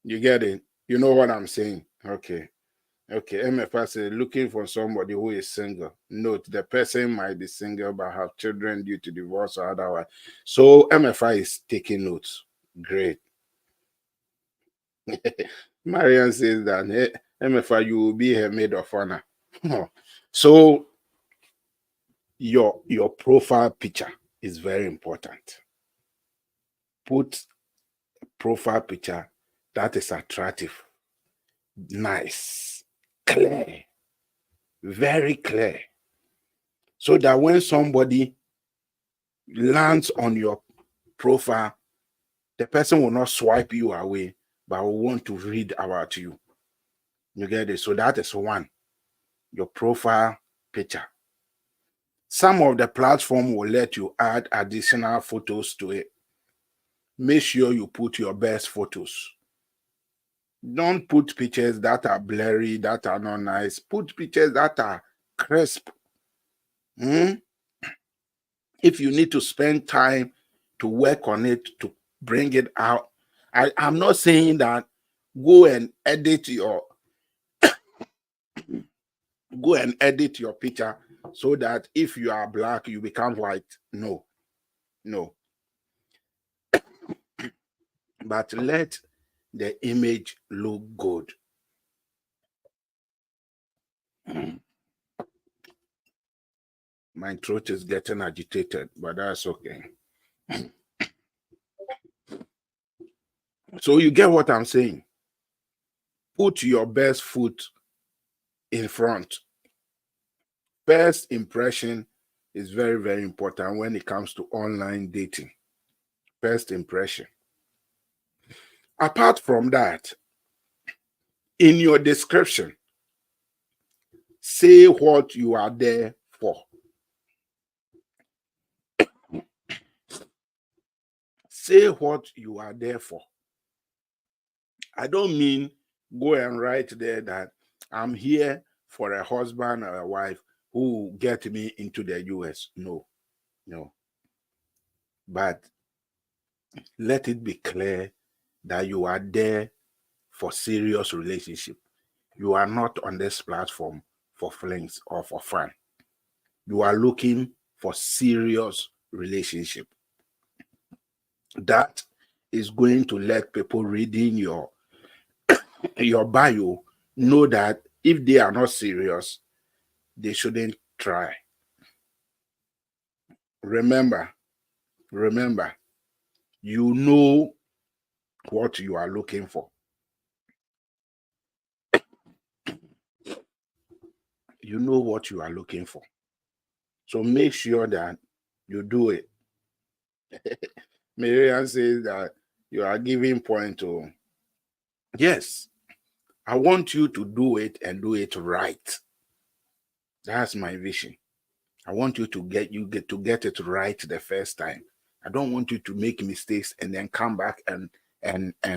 You get it? You know what I'm saying? Okay. Okay, MFA says looking for somebody who is single. Note, the person might be single but have children due to divorce or otherwise. So MFA is taking notes. Great. Marian says that, hey, MFA, you will be her maid of honor. So your profile picture is very important. Put a profile picture that is attractive, nice, clear, very clear. So that when somebody lands on your profile, the person will not swipe you away, but will want to read about you. You get it? So that is one, your profile picture. Some of the platform will let you add additional photos to it. Make sure you put your best photos. Don't put pictures that are blurry, that are not nice. Put pictures that are crisp. If you need to spend time to work on it, to bring it out, I'm not saying that go and edit your picture so that if you are black, you become white. No. But let the image look good. My throat is getting agitated, but that's okay. So you get what I'm saying? Put your best foot in front. First impression is very, very important when it comes to online dating. First impression. Apart from that, in your description, say what you are there for. Say what you are there for. I don't mean go and write there that I'm here for a husband or a wife who will get me into the US. No. But let it be clear that you are there for serious relationship. You are not on this platform for flings or for fun. You are looking for serious relationship. That is going to let people reading your bio know that if they are not serious, they shouldn't try. Remember, you know what you are looking for. You know what you are looking for. So make sure that you do it. Miriam says that you are giving point to. Yes, I want you to do it and do it right. That's my vision. I want you to get it right the first time. I don't want you to make mistakes and then come back and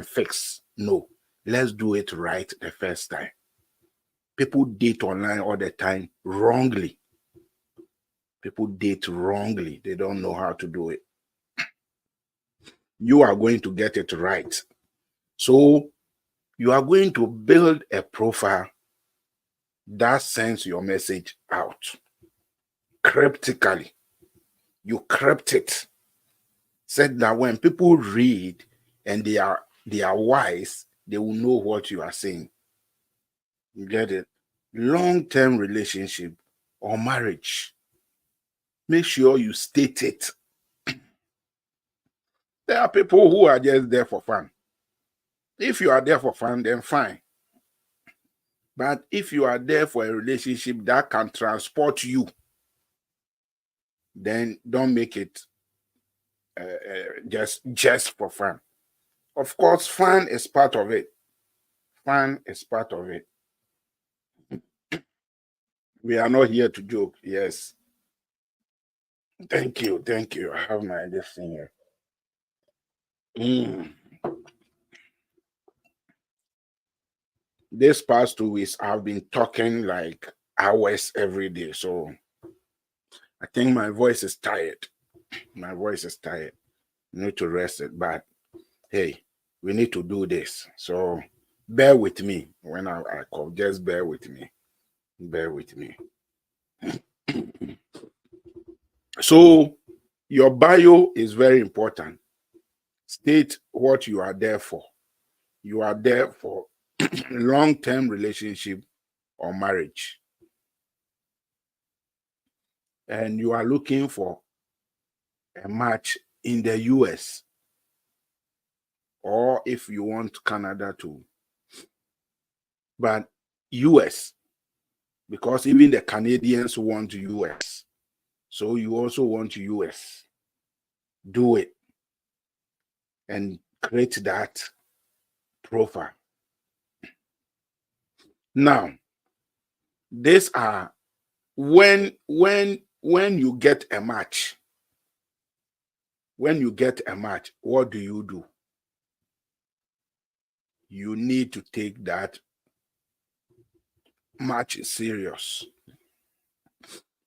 fix. No, let's do it right the first time. People date online all the time wrongly. People date wrongly. They don't know how to do it. You are going to get it right. So you are going to build a profile that sends your message out cryptically. You crypt it. Said that when people read and they are wise, they will know what you are saying. You get it? Long-term relationship or marriage. Make sure you state it. There are people who are just there for fun. If you are there for fun, then fine. But if you are there for a relationship that can transport you, then don't make it just for fun. Of course, fun is part of it. Fun is part of it. We are not here to joke. Yes. Thank you. I have my this thing here. This past 2 weeks, I've been talking like hours every day. So I think my voice is tired. I need to rest it. But hey, we need to do this. So bear with me when I call. Just bear with me. Bear with me. So your bio is very important. State what you are there for. You are there for long-term relationship or marriage. And you are looking for a match in the US. Or if you want Canada too. But US, because even the Canadians want US. So you also want US. Do it. And create that profile. Now, these are when when you get a match, what do? You need to take that match serious.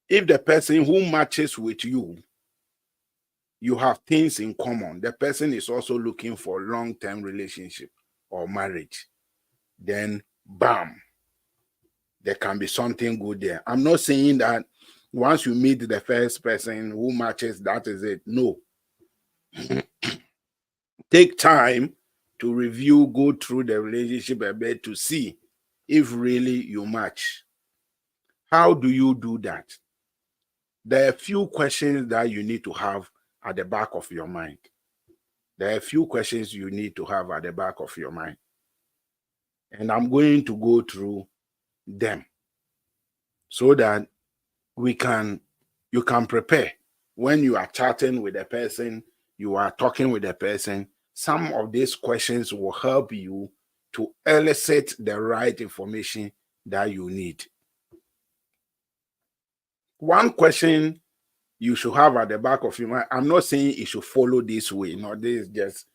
If the person who matches with you, you have things in common, the person is also looking for long-term relationship or marriage, then bam, there can be something good there. I'm not saying that once you meet the first person who matches, that is it. No. Take time to review, go through the relationship a bit to see if really you match. How do you do that? There are a few questions that you need to have at the back of your mind. And I'm going to go through them so that you can prepare. When you are chatting with a person, you are talking with a person, some of these questions will help you to elicit the right information that you need. One question you should have at the back of your mind, I'm not saying you should follow this way. No, this is just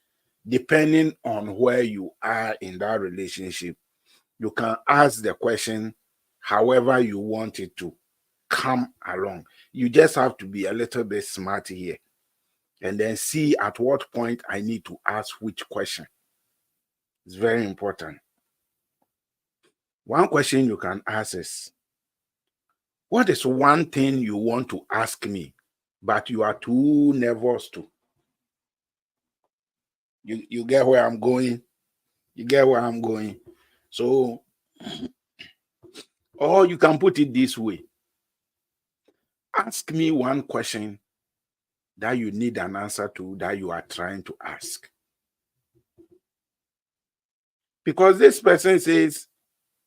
depending on where you are in that relationship. You can ask the question however you want it to come along. You just have to be a little bit smart here and then see at what point I need to ask which question. It's very important. One question you can ask is, what is one thing you want to ask me, but you are too nervous to? You get where I'm going? So, or you can put it this way. Ask me one question that you need an answer to, that you are trying to ask. Because this person says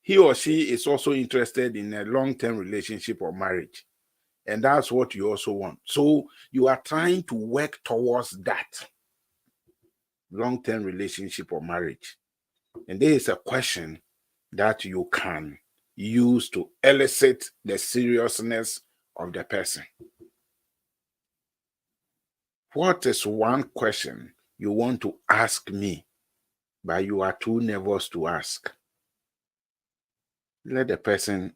he or she is also interested in a long-term relationship or marriage. And that's what you also want. So you are trying to work towards that long-term relationship or marriage. And there is a question that you can use to elicit the seriousness of the person. What is one question you want to ask me, but you are too nervous to ask? Let the person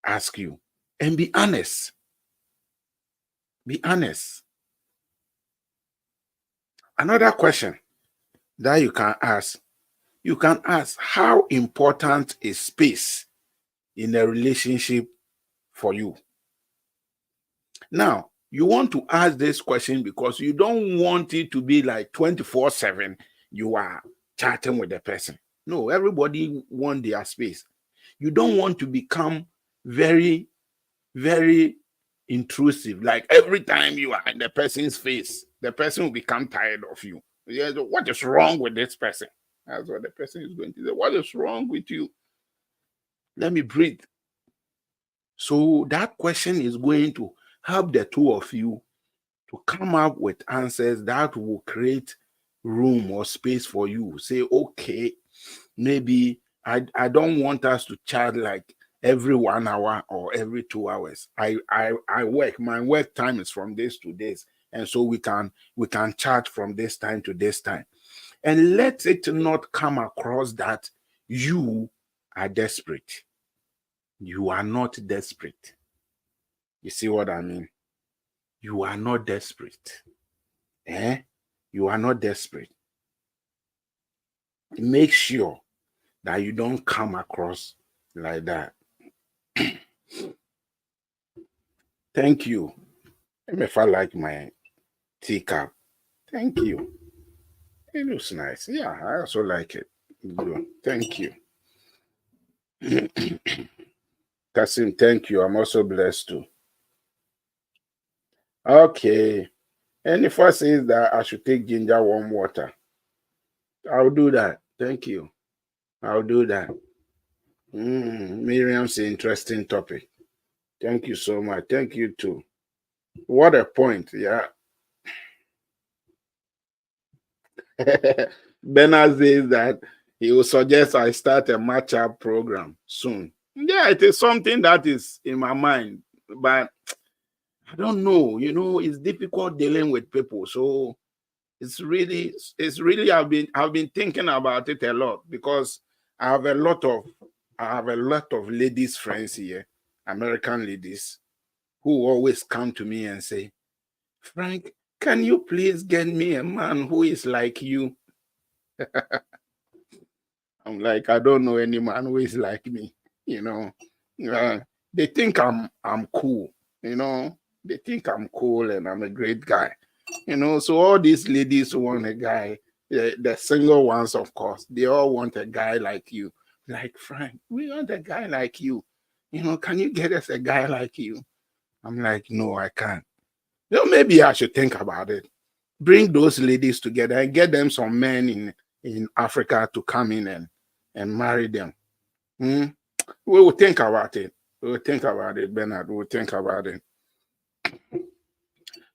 ask you and be honest. Be honest. Another question that you can ask, how important is space in a relationship for you? Now, you want to ask this question because you don't want it to be like 24/7 you are chatting with the person. No, everybody wants their space. You don't want to become very, very intrusive. Like every time you are in the person's face, the person will become tired of you. What is wrong with this person? That's what the person is going to say. What is wrong with you? Let me breathe. So that question is going to help the two of you to come up with answers that will create room or space for you. Say, okay, maybe I don't want us to chat like every 1 hour or every 2 hours. I work. My work time is from this to this, and so we can chat from this time to this time. And let it not come across that you are desperate. You are not desperate. You see what I mean? You are not desperate. You are not desperate. Make sure that you don't come across like that. Thank you. If I like my teacup, thank you. It looks nice. Yeah, I also like it. Good. Thank you. Kasim, thank you. I'm also blessed too. Okay. And if I say that I should take ginger warm water, I'll do that. Thank you. I'll do that. Miriam's an interesting topic. Thank you so much. Thank you too. What a point. Yeah. Bernard says that he will suggest I start a match-up program soon. Yeah, it is something that is in my mind, but I don't know. It's difficult dealing with people. So it's really I've been thinking about it a lot because I have a lot of ladies friends here, American ladies, who always come to me and say, Frank, can you please get me a man who is like you? I'm like, I don't know any man who is like me. You know, they think I'm cool. They think I'm cool and I'm a great guy. So all these ladies want a guy. The single ones, of course, they all want a guy like you. Like, Frank, we want a guy like you. Can you get us a guy like you? I'm like, no, I can't. Maybe I should think about it. Bring those ladies together and get them some men in Africa to come in and marry them. Hmm? We will think about it. We will think about it, Bernard. We will think about it.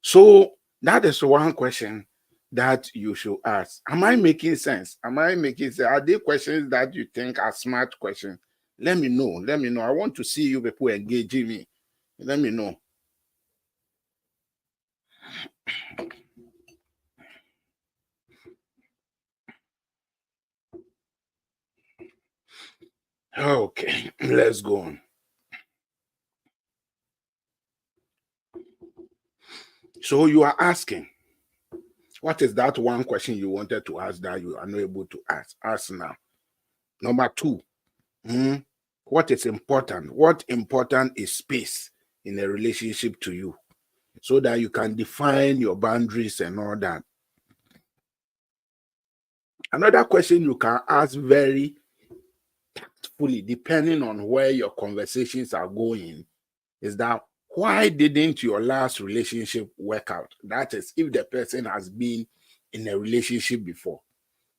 So that is one question that you should ask. Am I making sense? Am I making sense? Are there questions that you think are smart questions? Let me know. Let me know. I want to see you people engaging me. Let me know. Okay, let's go on. So you are asking, what is that one question you wanted to ask that you are not able to ask? Ask now. Number two, what is important? What important is space in a relationship to you so that you can define your boundaries and all that? Another question you can ask very tactfully, depending on where your conversations are going, is that why didn't your last relationship work out? That is, if the person has been in a relationship before,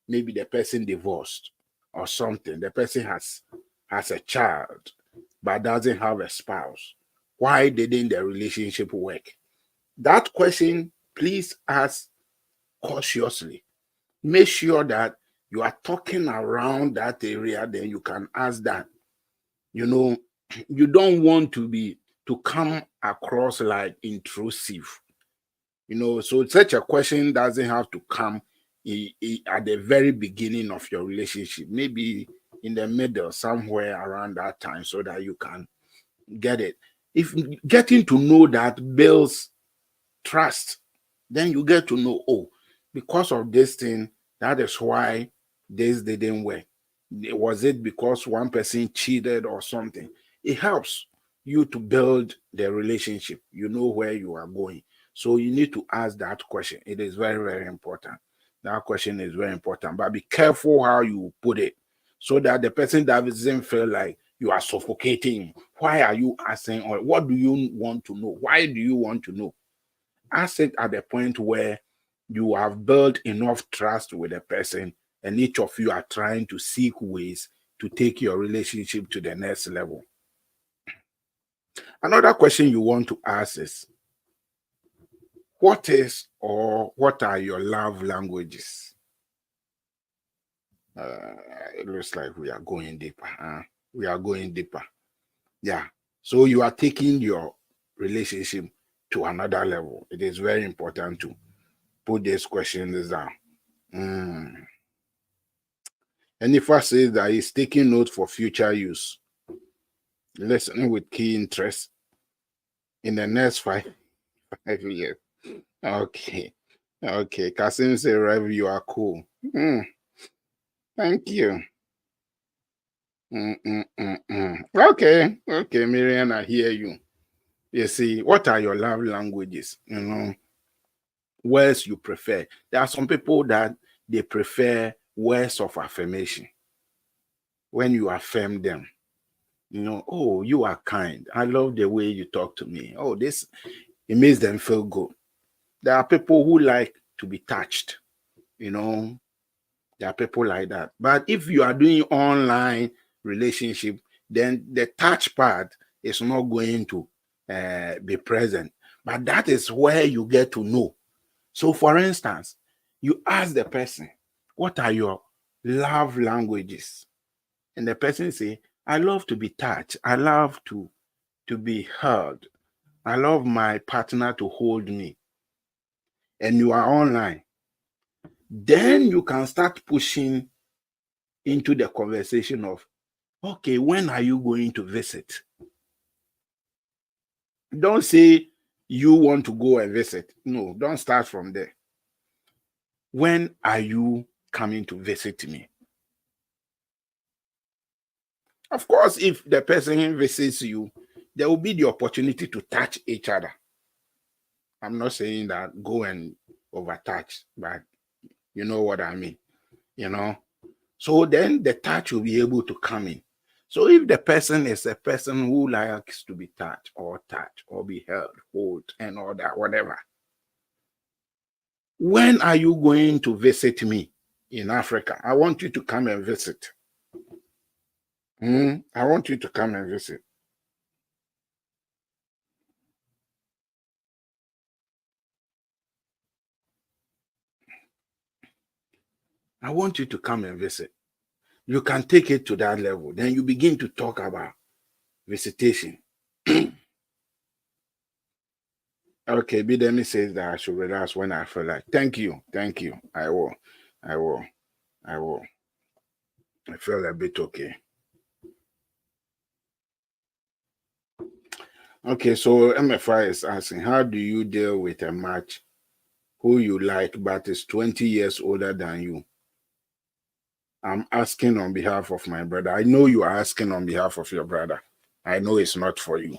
maybe the person divorced or something, the person has a child but doesn't have a spouse. Why didn't the relationship work? That question, please ask cautiously. Make sure that you are talking around that area, then you can ask that. You don't want to come across like intrusive. So such a question doesn't have to come at the very beginning of your relationship, maybe in the middle, somewhere around that time, so that you can get it. If getting to know that builds trust, then you get to know, oh, because of this thing, that is why this didn't work. Was it because one person cheated or something? It helps you to build the relationship. You know where you are going. So you need to ask that question. It is very, very important. That question is very important. But be careful how you put it so that the person doesn't feel like you are suffocating. Why are you asking? Or what do you want to know? Why do you want to know? Ask it at the point where you have built enough trust with the person and each of you are trying to seek ways to take your relationship to the next level. Another question you want to ask is, what is or what are your love languages? Uh, it looks like we are going deeper. We are going deeper. Yeah. So you are taking your relationship to another level. It is very important to put these questions down. And if I say that he's taking note for future use, listening with key interest in the next 5 years. Okay. Okay. Kasim say, Rev, you are cool. Thank you. Okay. Okay, Miriam, I hear you. You see, what are your love languages? Words you prefer. There are some people that they prefer words of affirmation. When you affirm them, oh, you are kind. I love the way you talk to me. Oh, this, it makes them feel good. There are people who like to be touched. There are people like that. But if you are doing online relationship, then the touch part is not going to be present. But that is where you get to know. So, for instance, you ask the person, what are your love languages? And the person say, I love to be touched. I love to be heard. I love my partner to hold me, and you are online, then you can start pushing into the conversation of, okay, when are you going to visit? Don't say you want to go and visit. No, don't start from there. When are you coming to visit me? Of course, if the person visits you, there will be the opportunity to touch each other. I'm not saying that go and overtouch, but you know what I mean, you know. So then the touch will be able to come in. So if the person is a person who likes to be touched or be held, hold, and all that, whatever. When are you going to visit me in Africa? I want you to come and visit. I want you to come and visit. I want you to come and visit. You can take it to that level. Then you begin to talk about visitation. Okay, Bidemi says that I should relax when I feel like. Thank you. Thank you. I will. I will. I will. I feel a bit okay. Okay, so MFI is asking, how do you deal with a match who you like but is 20 years older than you? I'm asking on behalf of my brother. I know you are asking on behalf of your brother. I know it's not for you.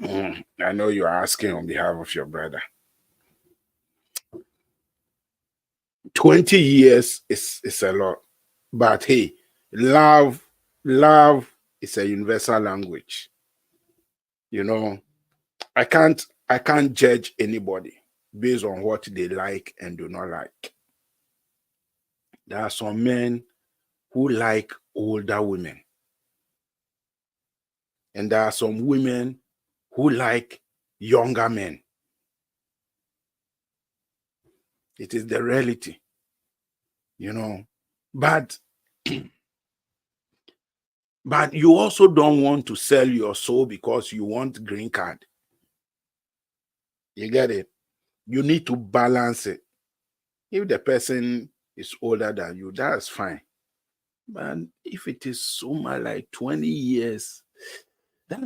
I know you are asking on behalf of your brother. 20 years is a lot. But hey, love is a universal language. You know, I can't judge anybody based on what they like and do not like. There are some men who like older women, and there are some women who like younger men. It is the reality, you know. But but you also don't want to sell your soul because you want green card. You get it? You need to balance it. If the person is older than you, that's fine. But if it is so much like 20 years, that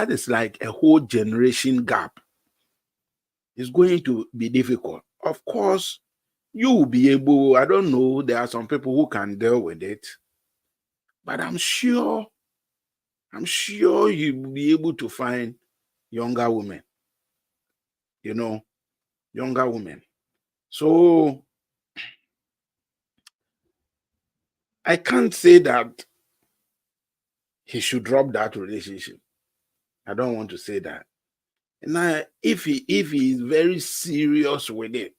is like a whole generation gap. It's going to be difficult. Of course, you will be able, I don't know, there are some people who can deal with it, but I'm sure you will be able to find younger women, you know, younger women. So I can't say that he should drop that relationship. I don't want to say that. Now, if he is very serious with it,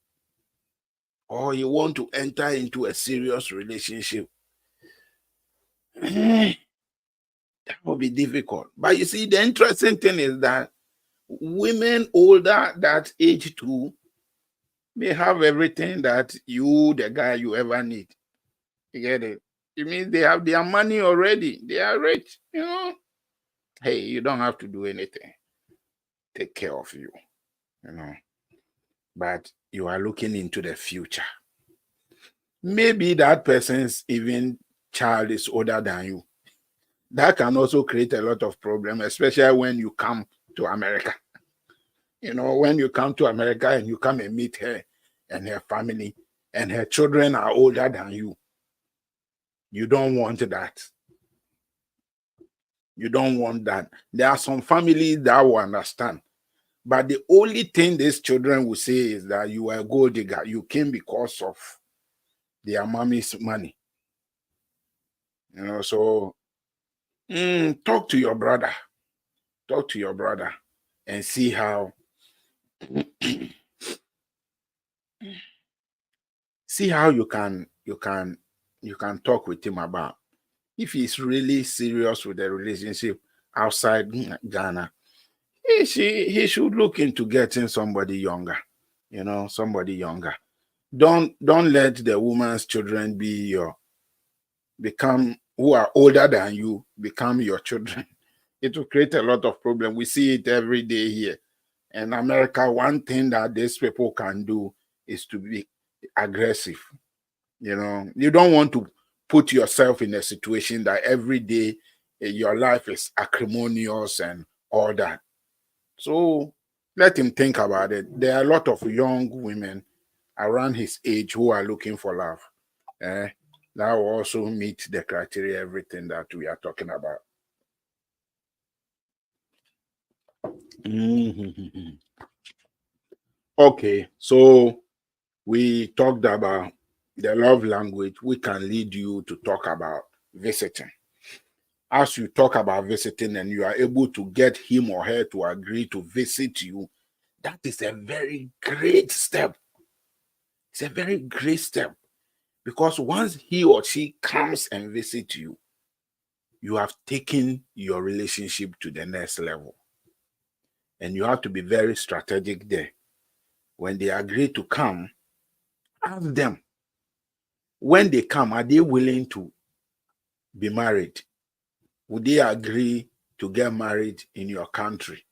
or you want to enter into a serious relationship, that will be difficult. But you see, the interesting thing is that women older that age too may have everything that you, the guy, you ever need. You get it? It means they have their money already. They are rich, you know. Hey, you don't have to do anything. Take care of you, you know. But you are looking into the future. Maybe that person's even child is older than you. That can also create a lot of problem, especially when you come to America. You know, when you come to America and you come and meet her and her family, and her children are older than you. You don't want that. You don't want that. There are some families that will understand. But the only thing these children will say is that you are a gold digger. You came because of their mommy's money. You know, so talk to your brother. Talk to your brother and see how you can talk with him about if he's really serious with the relationship outside Ghana. He should look into getting somebody younger, you know, somebody younger. Don't let the woman's children become who are older than you become your children. It will create a lot of problem. We see it every day here. In America, one thing that these people can do is to be aggressive. You don't want to put yourself in a situation that every day your life is acrimonious and all that. So let him think about it. There are a lot of young women around his age who are looking for love. Eh? That will also meet the criteria, everything that we are talking about. Mhm. Okay, so we talked about the love language. We can lead you to talk about visiting. As you talk about visiting and you are able to get him or her to agree to visit you, that is a very great step. It's a very great step because once he or she comes and visits you, you have taken your relationship to the next level. And you have to be very strategic there. When they agree to come, ask them, when they come, are they willing to be married? Would they agree to get married in your country?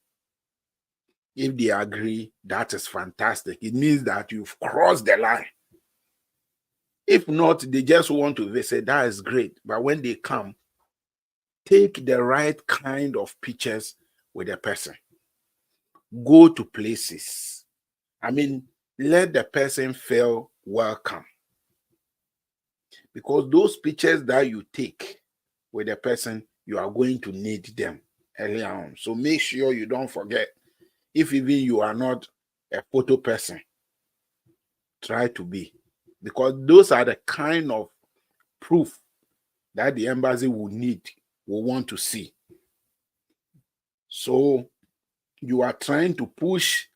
If they agree, that is fantastic. It means that you've crossed the line. If not, they just want to visit, that is great. But when they come, take the right kind of pictures with the person. Go to places. I mean, let the person feel welcome. Because those pictures that you take with the person, you are going to need them early on. So make sure you don't forget. If even you are not a photo person, try to be. Because those are the kind of proof that the embassy will want to see. So you are trying to push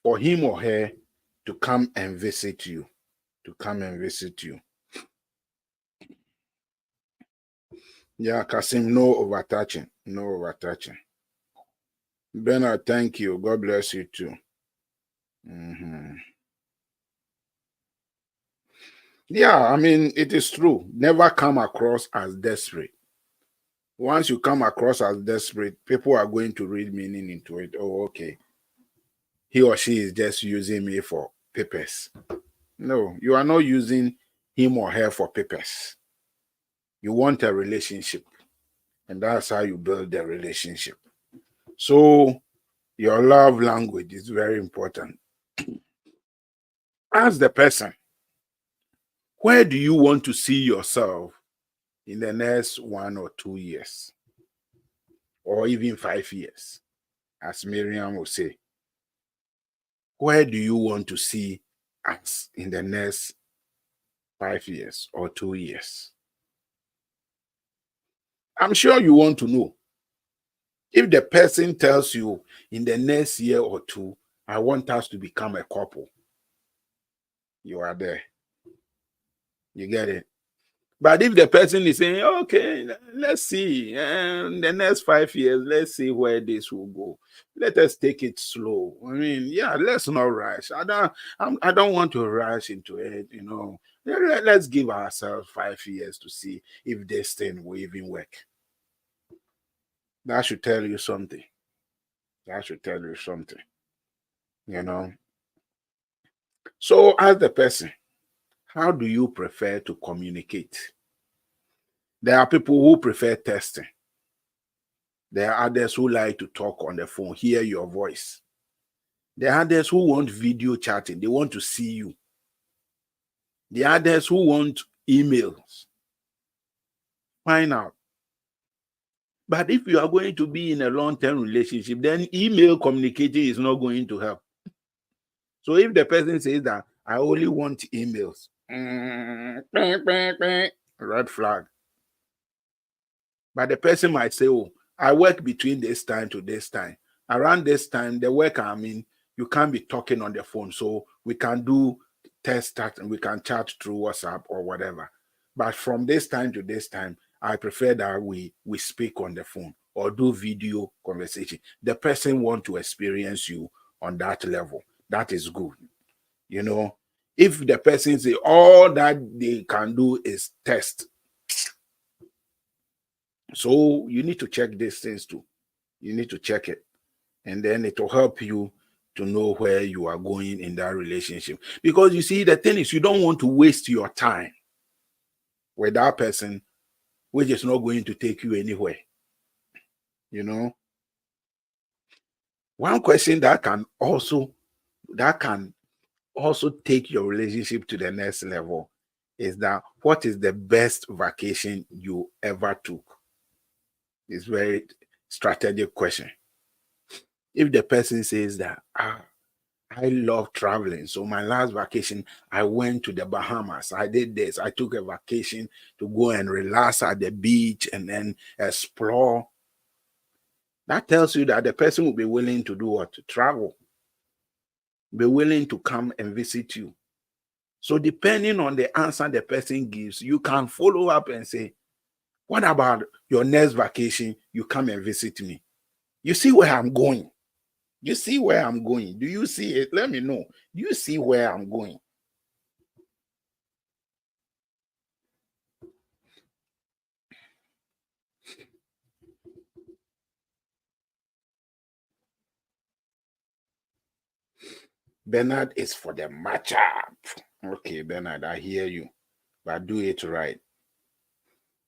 for him or her to come and visit you. To come and visit you. Yeah, Kasim, no overtouching. No overtouching. Bernard, thank you. God bless you too. Mhm. Yeah, I mean, it is true. Never come across as desperate. Once you come across as desperate, people are going to read meaning into it. Oh, okay. He or she is just using me for papers. No, you are not using him or her for papers. You want a relationship, and that's how you build the relationship. So, your love language is very important. Ask the person, where do you want to see yourself in the next 1 or 2 years, or even 5 years? As Miriam will say, where do you want to see us in the next 5 years or 2 years? I'm sure you want to know. If the person tells you in the next year or two, I want us to become a couple, you are there. You get it? But if the person is saying, okay, let's see, the next 5 years, let's see where this will go. Let us take it slow. I mean, yeah, let's not rush. I don't want to rush into it, Let's give ourselves 5 years to see if this thing will even work. That should tell you something. That should tell you something, you know. So ask the person, how do you prefer to communicate? There are people who prefer texting. There are others who like to talk on the phone, hear your voice. There are others who want video chatting. They want to see you. There are others who want emails. Find out. But if you are going to be in a long-term relationship, then email communicating is not going to help. So if the person says that I only want emails, red flag. But the person might say, oh, I work between this time to this time. Around this time, the work you can't be talking on the phone. So we can do test chat and we can chat through WhatsApp or whatever. But from this time to this time, I prefer that we speak on the phone or do video conversation. The person want to experience you on that level. That is good. If the person say all that they can do is test, So you need to check these things too. You need to check it. And then it will help you to know where you are going in that relationship. Because you see, the thing is, you don't want to waste your time with that person, which is not going to take you anywhere. You know, one question that can also take your relationship to the next level is that what is the best vacation you ever took? It's very strategic question. If the person says that I love traveling, so my last vacation I went to the Bahamas, I did this, I took a vacation to go and relax at the beach and then explore, that tells you that the person will be willing to do what? To travel, be willing to come and visit you. So depending on the answer the person gives, you can follow up and say, what about your next vacation? You come and visit me. You see where I'm going. You see where I'm going. Do you see it? Let me know. Do you see where I'm going? Bernard is for the matchup. Okay, Bernard, I hear you. But do it right.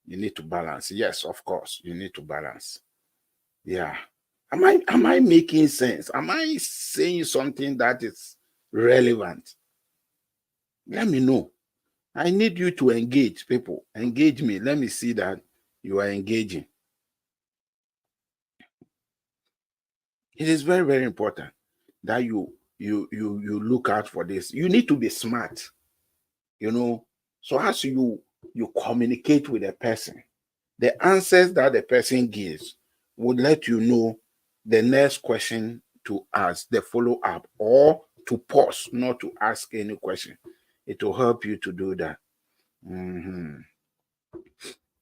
You need to balance. Yes, of course. You need to balance. Yeah. Am I making sense? Am I saying something that is relevant? Let me know. I need you to engage people. Engage me. Let me see that you are engaging. It is very, very important that you look out for this. You need to be smart, So as you communicate with a person, the answers that the person gives would let you know the next question to ask, the follow-up, or to pause, not to ask any question. It will help you to do that. Mm-hmm.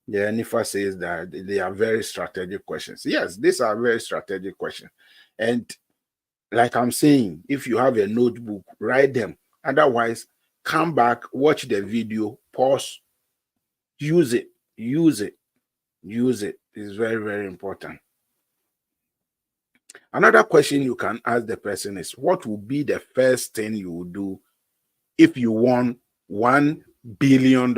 Yeah, Nifa says that they are very strategic questions. Yes, these are very strategic questions. And like I'm saying, if you have a notebook, write them. Otherwise, come back, watch the video, pause, use it, use it, use it. It's very, very important. Another question you can ask the person is, what will be the first thing you will do if you won $1 billion?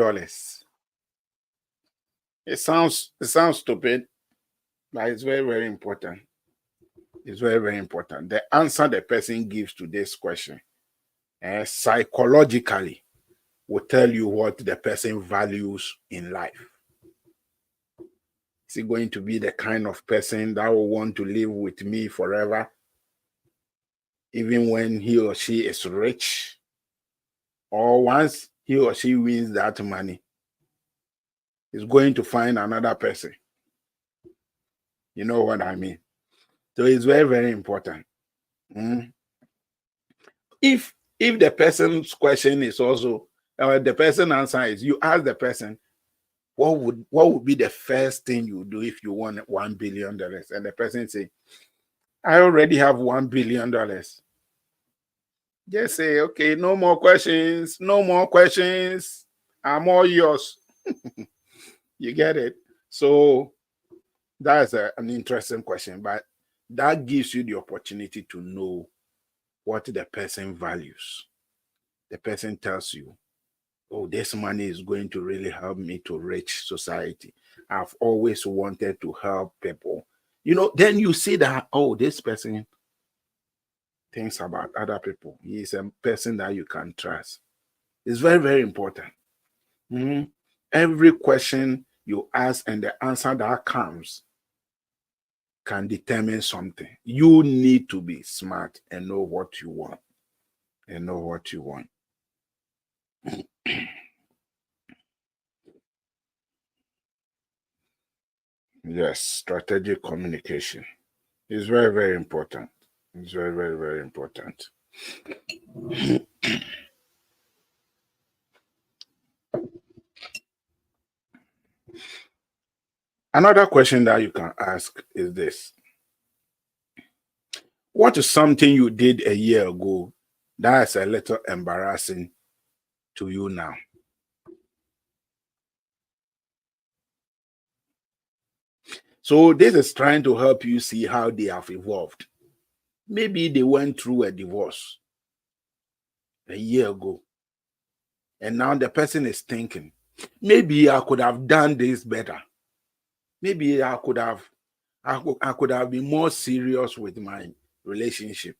It sounds stupid, but it's very, very important. It's very, very important. The answer the person gives to this question psychologically will tell you what the person values in life. Is he going to be the kind of person that will want to live with me forever, even when he or she is rich? Or once he or she wins that money, is going to find another person? You know what I mean? So it's very, very important. Mm. If the person's question is also the person answer is, you ask the person, what would be the first thing you do if you won $1 billion? And the person say, I already have $1 billion. Just say, okay, no more questions, no more questions. I'm all yours. You get it? So that's an interesting question, but that gives you the opportunity to know what the person values. The person tells you, oh, this money is going to really help me to reach society. I've always wanted to help people. Then you see that, oh, this person thinks about other people. He is a person that you can trust. It's very, very important. Mhm. Every question you ask and the answer that comes can determine something. You need to be smart and know what you want. And know what you want. Yes, strategic communication is very, very important. It's very, very, very important. Another question that you can ask is this: what is something you did a year ago that is a little embarrassing to you now? So this is trying to help you see how they have evolved. Maybe they went through a divorce a year ago, and now the person is thinking, maybe I could have done this better. Maybe I could have been more serious with my relationship.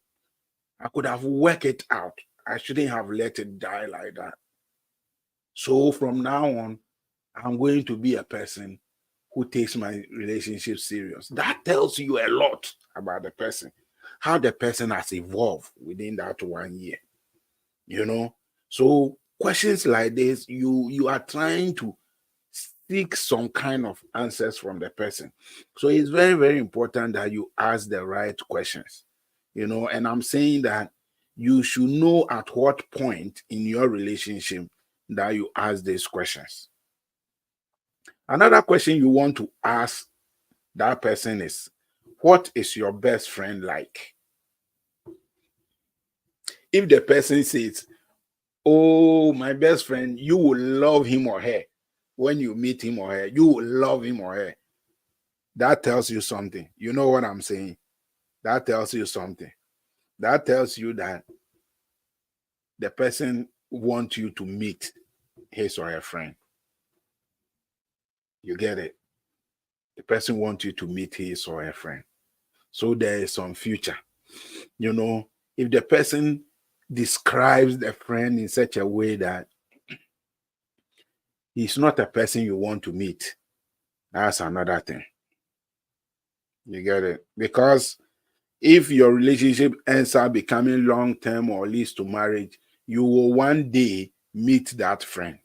I could have worked it out. I shouldn't have let it die like that. So from now on, I'm going to be a person who takes my relationship serious. That tells you a lot about the person, how the person has evolved within that 1 year. So questions like this, you are trying to seek some kind of answers from the person. So it's very, very important that you ask the right questions. And I'm saying that you should know at what point in your relationship that you ask these questions. Another question you want to ask that person is, what is your best friend like? If the person says, oh, my best friend, you will love him or her. When you meet him or her, you will love him or her. That tells you something. You know what I'm saying? That tells you something. That tells you that the person wants you to meet his or her friend. You get it? The person wants you to meet his or her friend. So there is some future. If the person describes the friend in such a way that he's not a person you want to meet, that's another thing. You get it? Because if your relationship ends up becoming long-term or leads to marriage, you will one day meet that friend.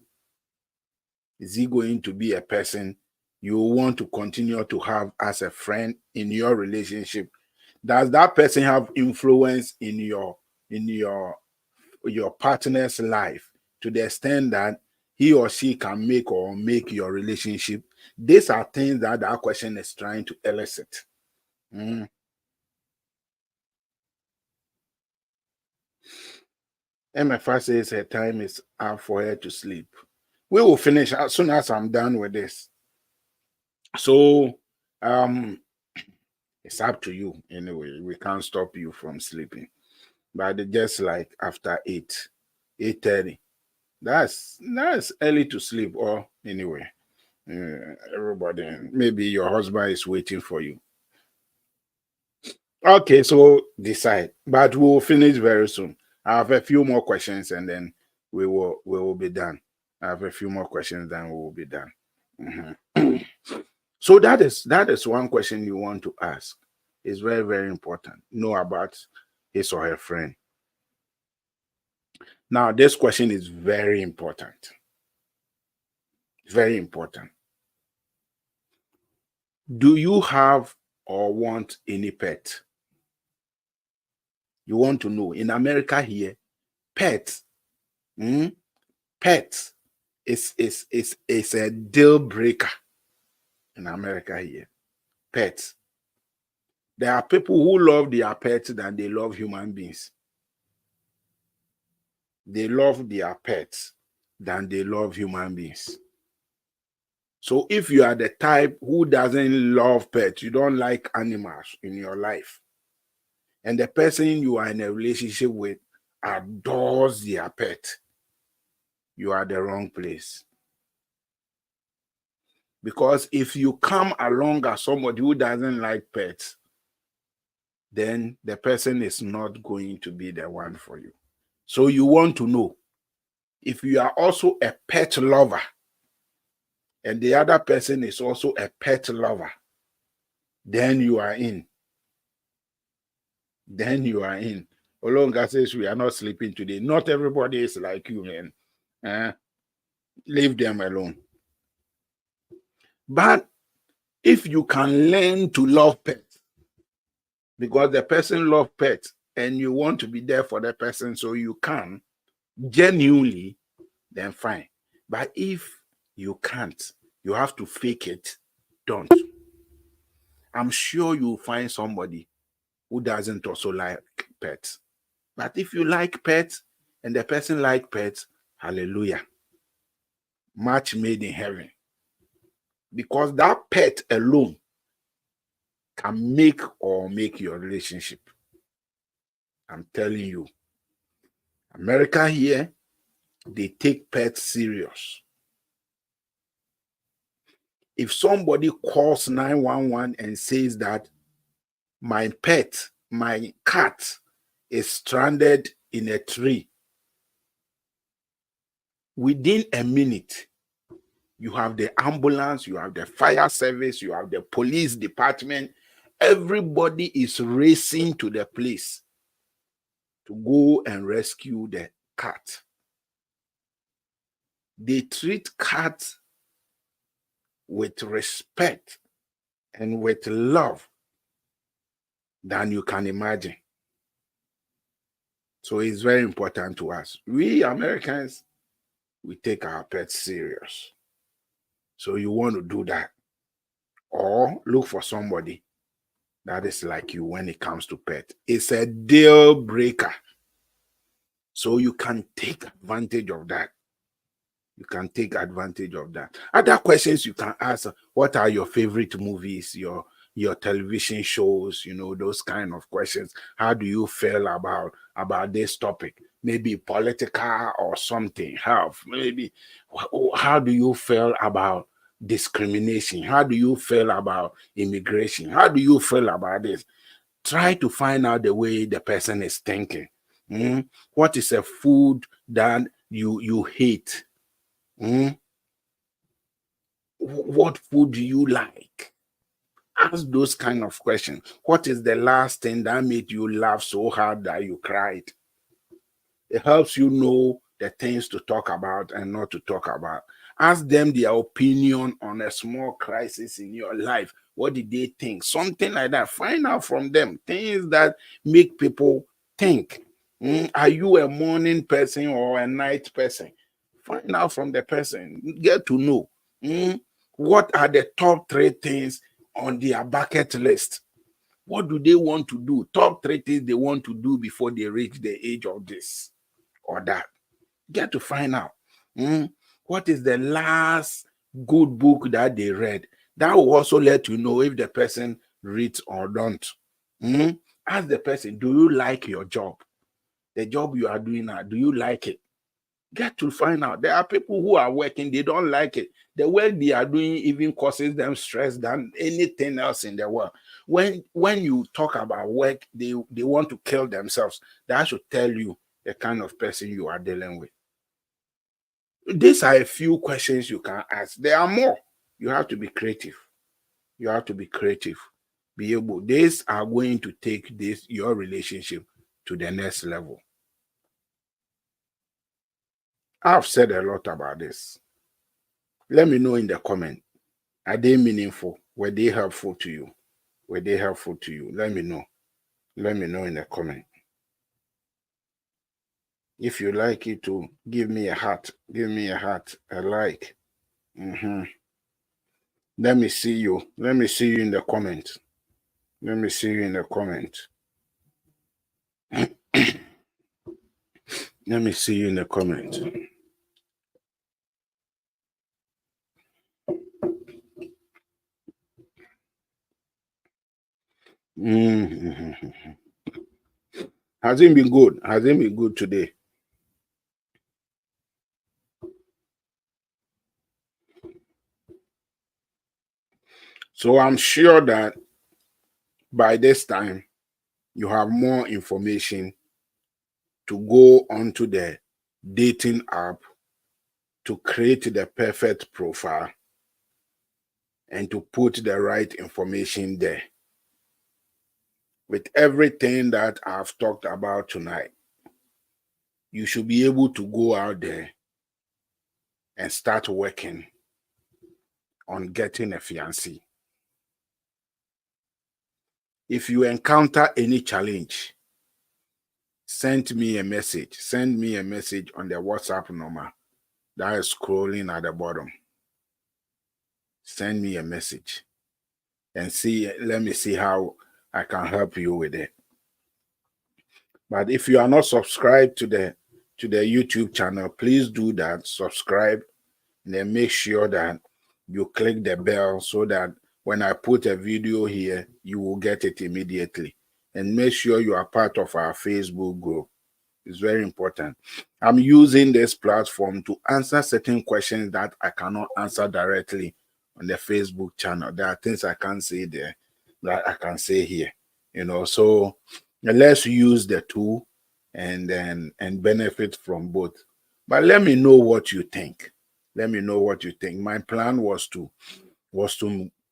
Is he going to be a person you want to continue to have as a friend in your relationship? Does that person have influence in your partner's life to the extent that he or she can make or make your relationship? These are things that question is trying to elicit. MFA says her time is up for her to sleep. We will finish as soon as I'm done with this. So it's up to you anyway. We can't stop you from sleeping. But just like after 8:30. That's early to sleep, or anyway. Everybody, maybe your husband is waiting for you. Okay, so decide. But we will finish very soon. I have a few more questions and then we will be done. I have a few more questions, then we will be done. Mhm. So that is one question you want to ask. It's very, very important. Know about his or her friend. Now, this question is very important. Very important. Do you have or want any pet? You want to know. In America here, pets, pets is a deal breaker in America here. Pets. There are people who love their pets than they love human beings. They love their pets than they love human beings. So if you are the type who doesn't love pets, you don't like animals in your life, and the person you are in a relationship with adores their pet, you are the wrong place. Because if you come along as somebody who doesn't like pets, then the person is not going to be the one for you. So you want to know if you are also a pet lover and the other person is also a pet lover, then you are in. Then you are in. Olonga says we are not sleeping today. Not everybody is like you, man. Leave them alone. But if you can learn to love pets, because the person loves pets and you want to be there for the person so you can genuinely, then fine. But if you can't, you have to fake it, don't. I'm sure you'll find somebody who doesn't also like pets. But if you like pets and the person like pets, hallelujah. Match made in heaven. Because that pet alone can make or make your relationship. I'm telling you, America here, they take pets serious. If somebody calls 911 and says that my pet, my cat is stranded in a tree, within a minute, you have the ambulance, you have the fire service, you have the police department. Everybody is racing to the place to go and rescue the cat. They treat cats with respect and with love than you can imagine. So it's very important to us. We Americans, we take our pets serious. So you want to do that. Or look for somebody that is like you when it comes to pet. It's a deal breaker. So you can take advantage of that. You can take advantage of that. Other questions you can ask: what are your favorite movies, your television shows, those kind of questions. How do you feel about this topic? Maybe political or something. Maybe how do you feel about discrimination? How do you feel about immigration? How do you feel about this? Try to find out the way the person is thinking. What is a food that you hate? What food do you like? Ask those kind of questions. What is the last thing that made you laugh so hard that you cried? It helps you know the things to talk about and not to talk about. Ask them their opinion on a small crisis in your life. What did they think? Something like that. Find out from them things that make people think. Are you a morning person or a night person? Find out from the person. Get to know. What are the top 3 things on their bucket list? What do they want to do? Top 3 things they want to do before they reach the age of this or that. Get to find out. What is the last good book that they read? That will also let you know if the person reads or don't. Ask the person, do you like your job? The job you are doing now, do you like it? Get to find out. There are people who are working, they don't like it. The work they are doing even causes them stress than anything else in the world. When you talk about work, they want to kill themselves. That should tell you the kind of person you are dealing with. These are a few questions you can ask. There are more. You have to be creative. You have to be creative. Be able. These are going to take your relationship to the next level. I've said a lot about this. Let me know in the comment. Are they meaningful? Were they helpful to you? Were they helpful to you? Let me know. Let me know in the comment. If you like it to give me a heart, give me a heart, a like. Let me see you. Let me see you in the comment. Let me see you in the comment. Let me see you in the comment. Has it been good? Has it been good today? So I'm sure that by this time you have more information to go onto the dating app to create the perfect profile and to put the right information there. With everything that I've talked about tonight, you should be able to go out there and start working on getting a fiancé. If you encounter any challenge, send me a message. Send me a message on the WhatsApp number that is scrolling at the bottom. Send me a message and let me see how I can help you with it. But if you are not subscribed to the YouTube channel, please do that. Subscribe and then make sure that you click the bell so that when I put a video here, you will get it immediately. And make sure you are part of our Facebook group. It's very important. I'm using this platform to answer certain questions that I cannot answer directly on the Facebook channel. There are things I can't say there that I can say here. So let's use the tool and benefit from both. But let me know what you think. Let me know what you think. My plan was to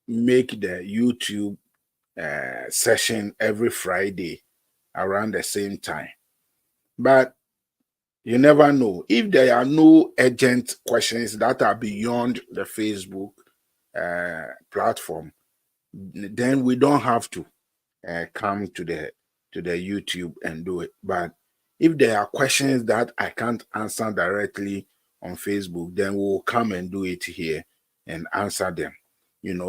make the YouTube session every Friday around the same time. But you never know. If there are no urgent questions that are beyond the Facebook platform, then we don't have to come to the YouTube and do it. But if there are questions that I can't answer directly on Facebook, then we'll come and do it here and answer them.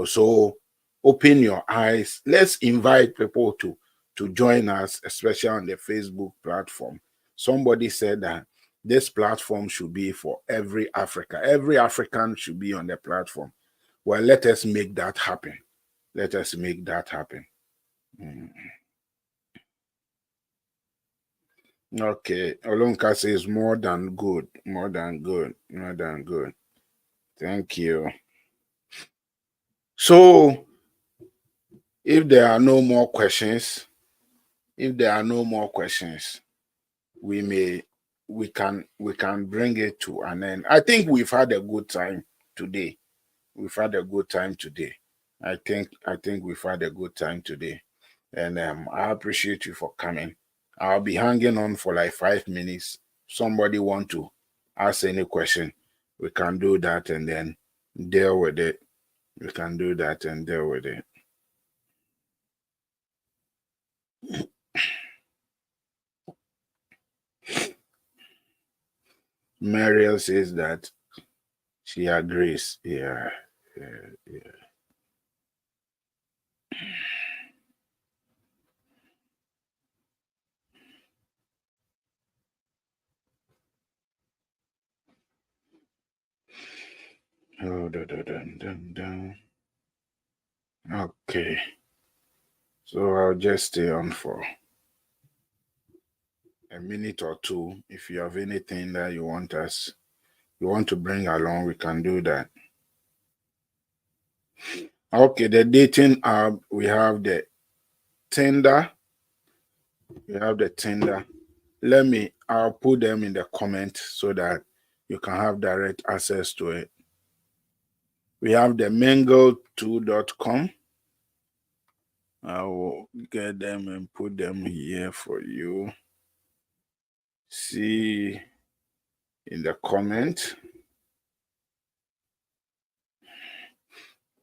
So open your eyes. Let's invite people to join us, especially on the Facebook platform. Somebody said that this platform should be for every African. Every African should be on the platform. Well, let us make that happen. Let us make that happen. Okay, Olonka says more than good, more than good, more than good. Thank you. So, if there are no more questions, we can bring it to an end. I think we've had a good time today. We've had a good time today. I think we've had a good time today. And I appreciate you for coming. I'll be hanging on for like 5 minutes. Somebody want to ask any question, we can do that and then deal with it. We can do that and deal with it. Mariel says that she agrees. Yeah, yeah. Oh, dun, dun, dun, dun, dun. Okay. So I'll just stay on for a minute or two. If you have anything that you want to bring along, we can do that. Okay, the dating app, we have the Tinder. We have the Tinder. I'll put them in the comment so that you can have direct access to it. We have the mingle2.com. I will get them and put them here for you. See in the comment.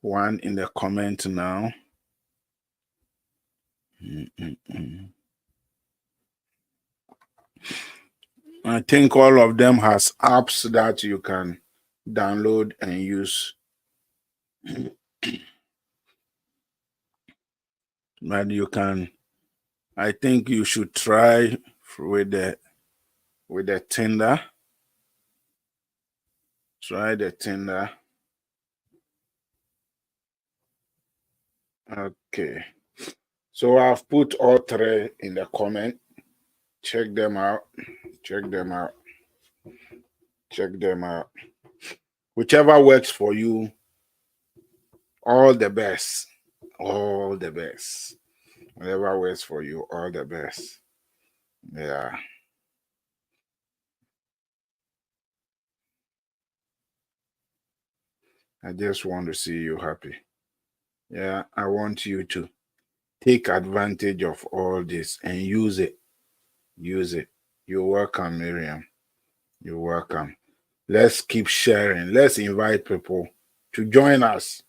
One in the comment now. I think all of them has apps that you can download and use. But I think you should try with the Tinder. Try the Tinder. Okay. So I've put all three in the comment. Check them out. Check them out. Check them out. Whichever works for you, all the best. All the best. Whatever works for you, all the best. Yeah. I just want to see you happy. Yeah, I want you to take advantage of all this and use it. Use it. You're welcome, Miriam. You're welcome. Let's keep sharing. Let's invite people to join us.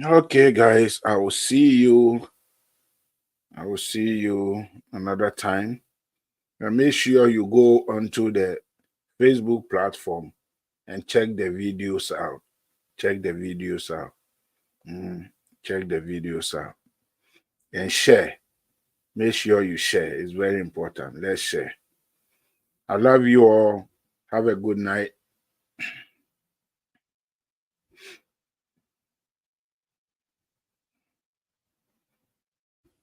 Okay, guys, I will see you. I will see you another time. And make sure you go onto the Facebook platform and check the videos out. Check the videos out. Check the videos out. And share. Make sure you share. It's very important. Let's share. I love you all. Have a good night.